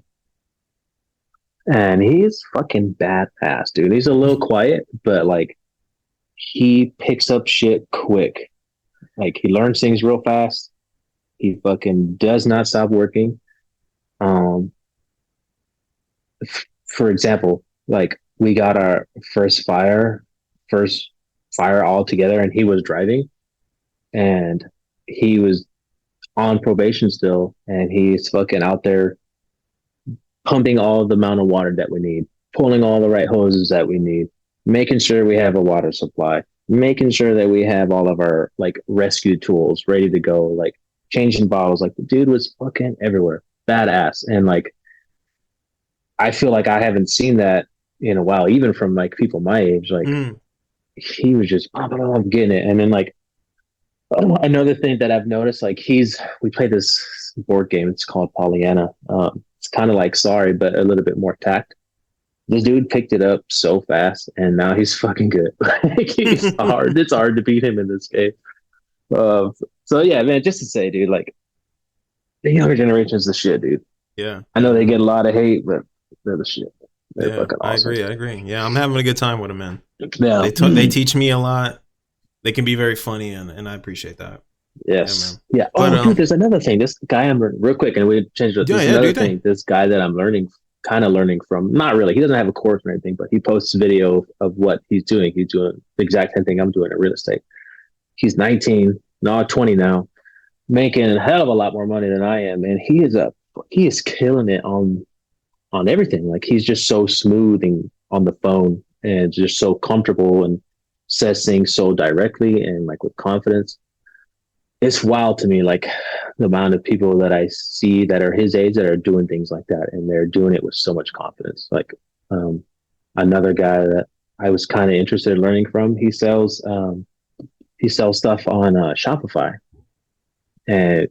And he's fucking badass, dude. He's a little quiet, but like he picks up shit quick. Like he learns things real fast. He fucking does not stop working. For example, like we got our first fire all together, and he was driving, and he was on probation still, and he's fucking out there pumping all the amount of water that we need, pulling all the right hoses that we need, making sure we have a water supply, making sure that we have all of our like rescue tools ready to go, like changing bottles. Like the dude was fucking everywhere, badass, and like I feel like I haven't seen that in a while, even from like people my age. Like Mm. he was just getting it, and then like another thing that I've noticed, like we play this board game. It's called Pollyanna. It's kind of like Sorry, but a little bit more tact. This dude picked it up so fast, and now he's fucking good. Like he's hard. It's hard to beat him in this game. So yeah, man. Just to say, dude, like the younger generation is the shit, dude. Yeah, I know they get a lot of hate, but they're the shit. They're yeah, fucking I awesome. agree. I agree. Yeah, I'm having a good time with them, man. Yeah. They teach me a lot. They can be very funny, and I appreciate that. Yeah, man. Yes. Yeah. But Oh, dude, there's another thing. This guy I'm real quick, and we changed it. yeah, There's yeah, do another you think? thing. This guy that I'm kind of learning from. Not really. He doesn't have a course or anything, but he posts video of what he's doing. He's doing the exact same thing I'm doing in real estate. He's 19, no, 20 now, making a hell of a lot more money than I am, and he is killing it on everything. Like he's just so smooth and on the phone and just so comfortable and says things so directly and like with confidence. It's wild to me, like the amount of people that I see that are his age that are doing things like that, and they're doing it with so much confidence. Like um, another guy that I was kind of interested in learning from, he sells stuff on Shopify and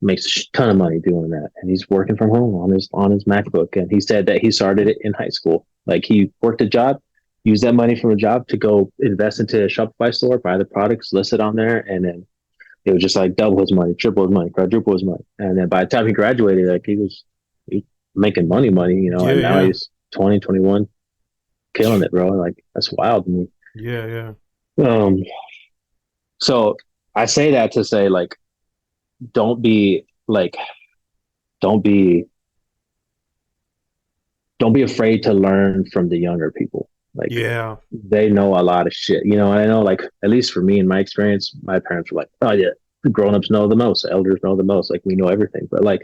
makes a ton of money doing that. And he's working from home on his MacBook. And he said that he started it in high school. Like he worked a job, used that money from a job to go invest into a Shopify store, buy the products, list it on there, and then it was just like double his money, triple his money, quadruple his money. And then by the time he graduated, like he was making money, you know, yeah, and now yeah, he's 20, 21, killing it, bro. Like that's wild to me. yeah, yeah, Um, so I say that to say like, don't be like, don't be, don't be afraid to learn from the younger people. Like yeah, they know a lot of shit, you know. And I know, like at least for me in my experience, my parents were like, "Oh yeah, the grown-ups know the most, the elders know the most, like we know everything." But like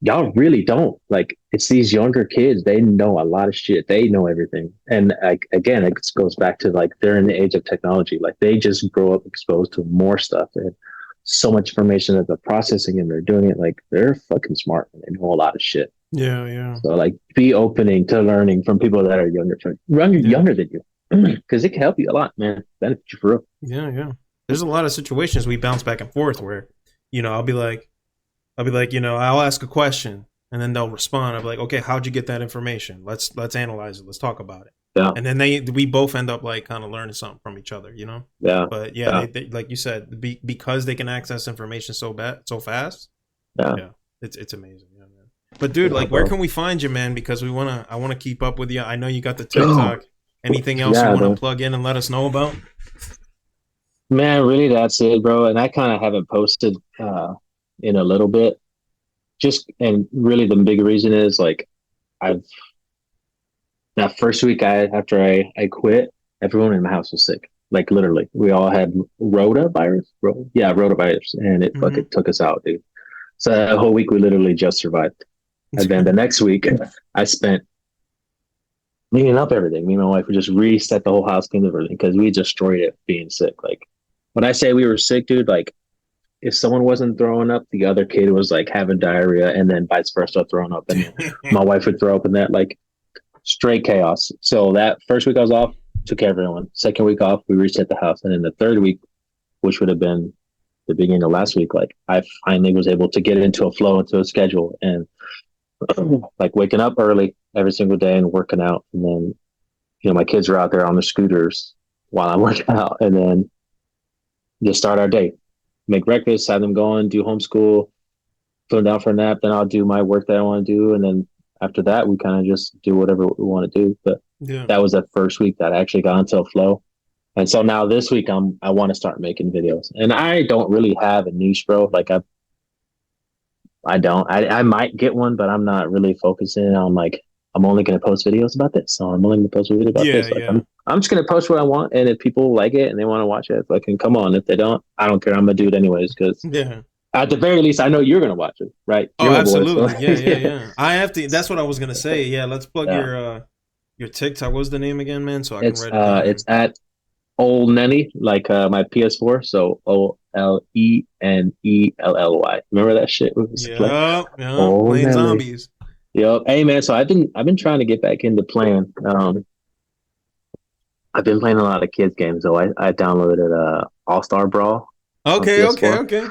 y'all really don't. Like it's these younger kids, they know a lot of shit, they know everything. And like again, it goes back to like they're in the age of technology. Like they just grow up exposed to more stuff and so much information that they're processing, and they're doing it like they're fucking smart and they know a lot of shit. yeah, yeah, So like be opening to learning from people that are yeah, younger than you. Because it can help you a lot, man. Benefit you for real. yeah, yeah. There's a lot of situations we bounce back and forth where, I'll be like, I'll ask a question and then they'll respond. I'll be like, okay, how'd you get that information? Let's analyze it. Let's talk about it. Yeah, And then we both end up like kind of learning something from each other, you know. yeah, But yeah, yeah, they like you said, because they can access information so fast. yeah. Yeah, it's amazing. Yeah, man. But dude, Yeah, like, where bro. can we find you, man? Because I wanna keep up with you. I know you got the Oh, TikTok. Anything else you yeah, want to bro. plug in and let us know about? Man, really, that's it, bro. And I kind of haven't posted in a little bit. Just and really, the big reason is like I've that first week after I quit, everyone in my house was sick. Like literally, we all had rotavirus. Yeah, rotavirus, and it Mm-hmm. fucking took us out, dude. So that whole week we literally just survived. And then the next week, I spent cleaning up everything. Me and my wife would just reset the whole house, clean everything because we destroyed it being sick. Like when I say we were sick, dude, like if someone wasn't throwing up, the other kid was like having diarrhea, and then vice versa, throwing up, and then my wife would throw up, and that like straight chaos. So that first week I was off, took care of everyone. Second week off, we reset the house, and then the third week, which would have been the beginning of last week, like I finally was able to get into a flow, into a schedule, and like waking up early every single day and working out, and then my kids are out there on the scooters while I'm working out, and then just start our day, make breakfast, have them going, do homeschool, put them down for a nap, then I'll do my work that I want to do, and then after that we kind of just do whatever we want to do. But Yeah. that was that first week that I actually got into a flow. And so now this week I want to start making videos. And I don't really have a niche, bro. Like I don't. I might get one, but I'm not really focusing on like I'm only going to post videos about this. So I'm only going to post a video about Yeah, this. Like yeah, I'm just going to post what I want. And if people like it and they want to watch it, fucking come on. If they don't, I don't care. I'm going to do it anyways. Cause yeah. at the very least, I know you're going to watch it, right? Oh, You're my boy. So absolutely. Yeah, yeah, yeah, yeah. I have to. That's what I was gonna say. Yeah, let's plug yeah. your TikTok. What's the name again, man? So I can write it down. It's And at Old Nenny, like my PS4. So OLENELLY. Remember that shit? It was like yeah, yeah, Old playing Nelly. zombies. Yep. Hey man, so I've been trying to get back into playing. I've been playing a lot of kids games, so I downloaded All Star Brawl on Okay, okay, PS4. okay.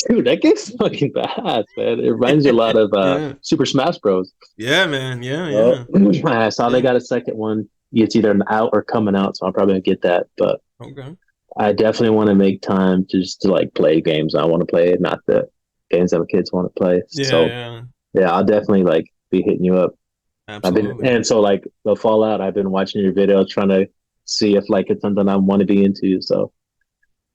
Dude, that game's fucking badass, man. It reminds you a lot of Yeah, Super Smash Bros. yeah, man. Yeah, Yep. yeah, I saw they yeah. got a second one. It's either out or coming out, so I'll probably get that. But Okay. I definitely want to make time to like play games I want to play, not the games that my kids want to play. Yeah, So yeah. yeah, I'll definitely like be hitting you up. I've been Absolutely. and so like the Fallout, I've been watching your videos trying to see if like it's something I want to be into. So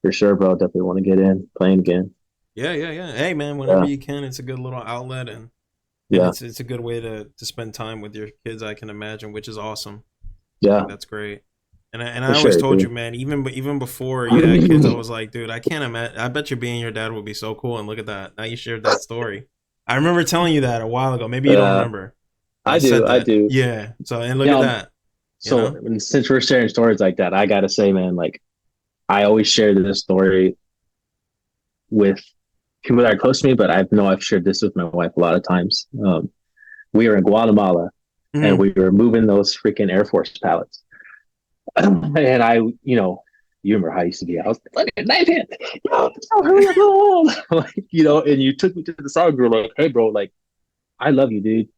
for sure, bro, definitely want to get in playing again. Yeah, yeah, yeah. Hey, man, whenever Yeah, you can, it's a good little outlet, and yeah, it's a good way to spend time with your kids. I can imagine, which is awesome. I yeah, think that's great. And for I always sure, told you, dude. man, even before you had kids, I was like, dude, I can't imagine. I bet you being your dad would be so cool. And look at that. Now you shared that story. I remember telling you that a while ago. Maybe you don't uh, remember, but I I do, said I that. do. Yeah. So, and look Yeah. at that, you So know? since we're sharing stories like that, I gotta say, man, like I always share this story with people that are close to me, but I know I've shared this with my wife a lot of times. We were in Guatemala and Mm, we were moving those freaking Air Force pallets. And you remember how I used to be. I was like, knife hit. Hurry up, like, and you took me to the side group like, hey, bro, like, I love you, dude.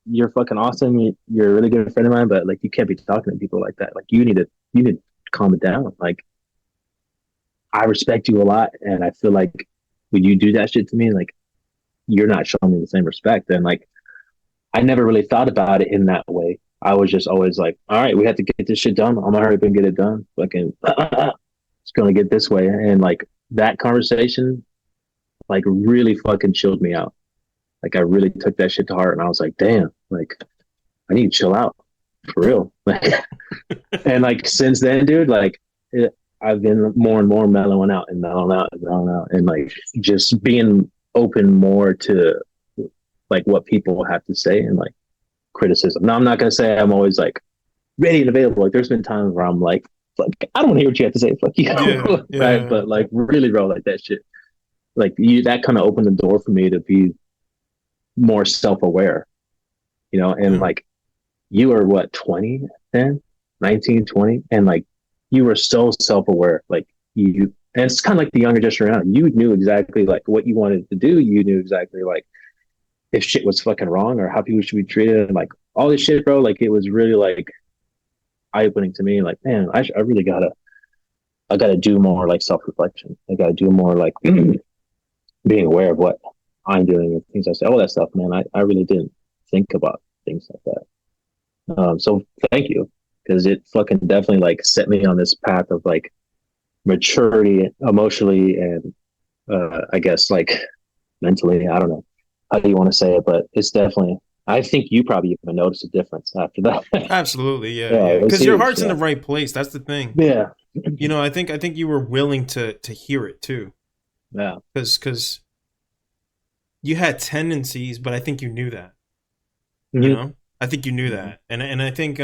You're fucking awesome. You're a really good friend of mine, but like, you can't be talking to people like that. Like, you need to calm it down. Like, I respect you a lot, and I feel like when you do that shit to me, like, you're not showing me the same respect. And like, I never really thought about it in that way. I was just always like, all right, we have to get this shit done. I'm gonna hurry up and get it done. Fucking, it's gonna get this way. And like that conversation, like really fucking chilled me out. Like I really took that shit to heart, and I was like, damn, like I need to chill out for real. And like since then, dude, like I've been more and more mellowing out and mellowing out and mellowing out, and like just being open more to like what people have to say and like criticism. Now, I'm not gonna say I'm always like ready and available. Like, there's been times where I'm like, I don't want to hear what you have to say. Fuck yeah, you, right? yeah. But like, really, bro, like that shit, like that kind of opened the door for me to be more self-aware, and Yeah. like, you were what 20 then, 19, 20, and like, you were so self-aware, like and it's kind of like the younger generation. You knew exactly like what you wanted to do. You knew exactly like if shit was fucking wrong or how people should be treated, and like all this shit, bro. Like it was really like eye opening to me. Like, man, I really I gotta do more like self reflection. I gotta do more like being aware of what I'm doing and things I say. All that stuff, man. I really didn't think about things like that. So thank you, because it fucking definitely like set me on this path of like maturity emotionally and I guess like mentally. I don't know how do you want to say it, but it's definitely. I think you probably even noticed a difference after that. Absolutely. Yeah, Yeah, yeah. it was Because your huge. heart's in Yeah, the right place. That's the thing. yeah, I think you were willing to hear it too. yeah. Because you had tendencies, but I think you knew that. You Mm-hmm. know, I think you knew Mm-hmm. that, and I think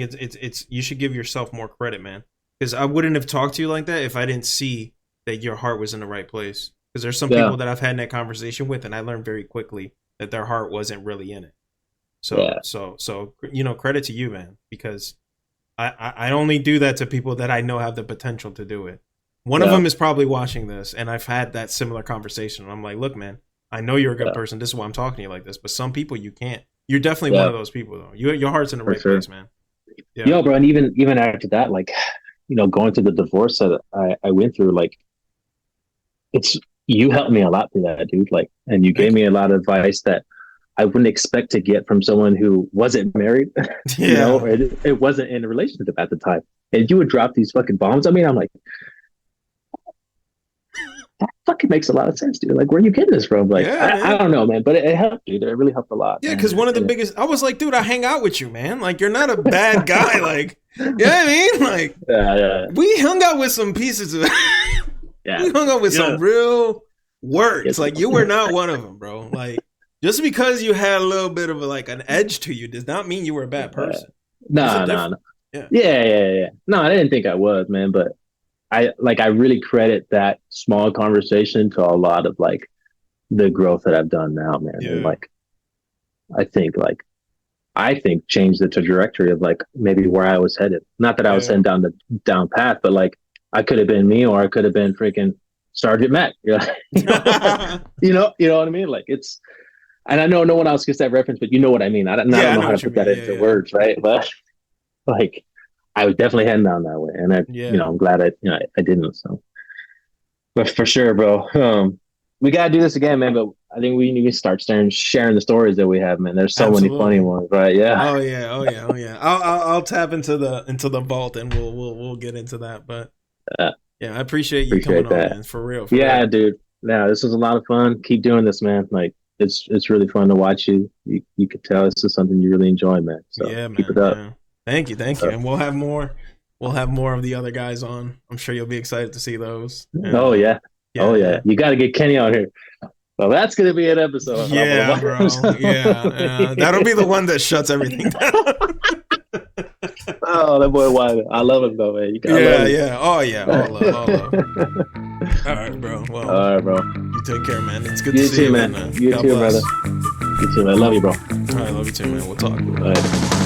it's you should give yourself more credit, man. Because I wouldn't have talked to you like that if I didn't see that your heart was in the right place. Because there's some Yeah, people that I've had that conversation with, and I learned very quickly that their heart wasn't really in it. So yeah, so so credit to you, man. Because I only do that to people that I know have the potential to do it. One of yeah, them is probably watching this, and I've had that similar conversation. I'm like, look, man, I know you're a good yeah, person. This is why I'm talking to you like this. But some people you can't. You're definitely one yeah, of those people, though. Your heart's in the for right sure. place, man. Yeah. Yo, bro, and even after that, like, going through the divorce that I went through, like, it's you helped me a lot through that, dude. Like, and you gave Thank me you. a lot of advice that I wouldn't expect to get from someone who wasn't married, or Yeah. it wasn't in a relationship at the time. And you would drop these fucking bombs. I mean, I'm like, fucking makes a lot of sense, dude. Like, where are you getting this from? Like, Yeah, I don't know, man, but it helped, dude. It really helped a lot. Yeah, because one of the biggest, I was like, dude, I hang out with you, man. Like, you're not a bad guy. Like, you know what I mean? Like, we hung out with some pieces of, we hung out with some real words. Like, you were not one of them, bro. Like, just because you had a little bit of like an edge to you does not mean you were a bad person. No. Yeah. No, I didn't think I was, man, but I really credit that small conversation to a lot of like the growth that I've done now, man. Yeah. And like, I think changed the trajectory of like maybe where I was headed. Not that I was heading down the down path, but like I could have been me, or I could have been freaking Sergeant Mac. You know what I mean? Like it's, and I know no one else gets that reference, but you know what I mean. I don't know how to put that into words, right? But like, I was definitely heading down that way, and I'm glad I didn't. So, but for sure, bro. We gotta do this again, man. But I think we need to start sharing the stories that we have, man. There's so many funny ones, right? Yeah. Oh yeah. I'll tap into the vault, and we'll get into that. But I appreciate you coming on, man. For real. Dude. Yeah, this was a lot of fun. Keep doing this, man. Like it's really fun to watch you. You could tell this is something you really enjoy, man. So keep it up. Yeah. Thank you, and we'll have more. We'll have more of the other guys on. I'm sure you'll be excited to see those. And, oh yeah. You got to get Kenny out here. Well, that's gonna be an episode. Yeah, bro. Yeah. That'll be the one that shuts everything down. Oh, that boy Wilder. I love him though, man. Yeah. Oh yeah. All love. All right, bro. Well, all right, bro. You take care, man. It's good to see you, man. You too, brother. You too, man. Love you, bro. All right, love you too, man. We'll talk. All right.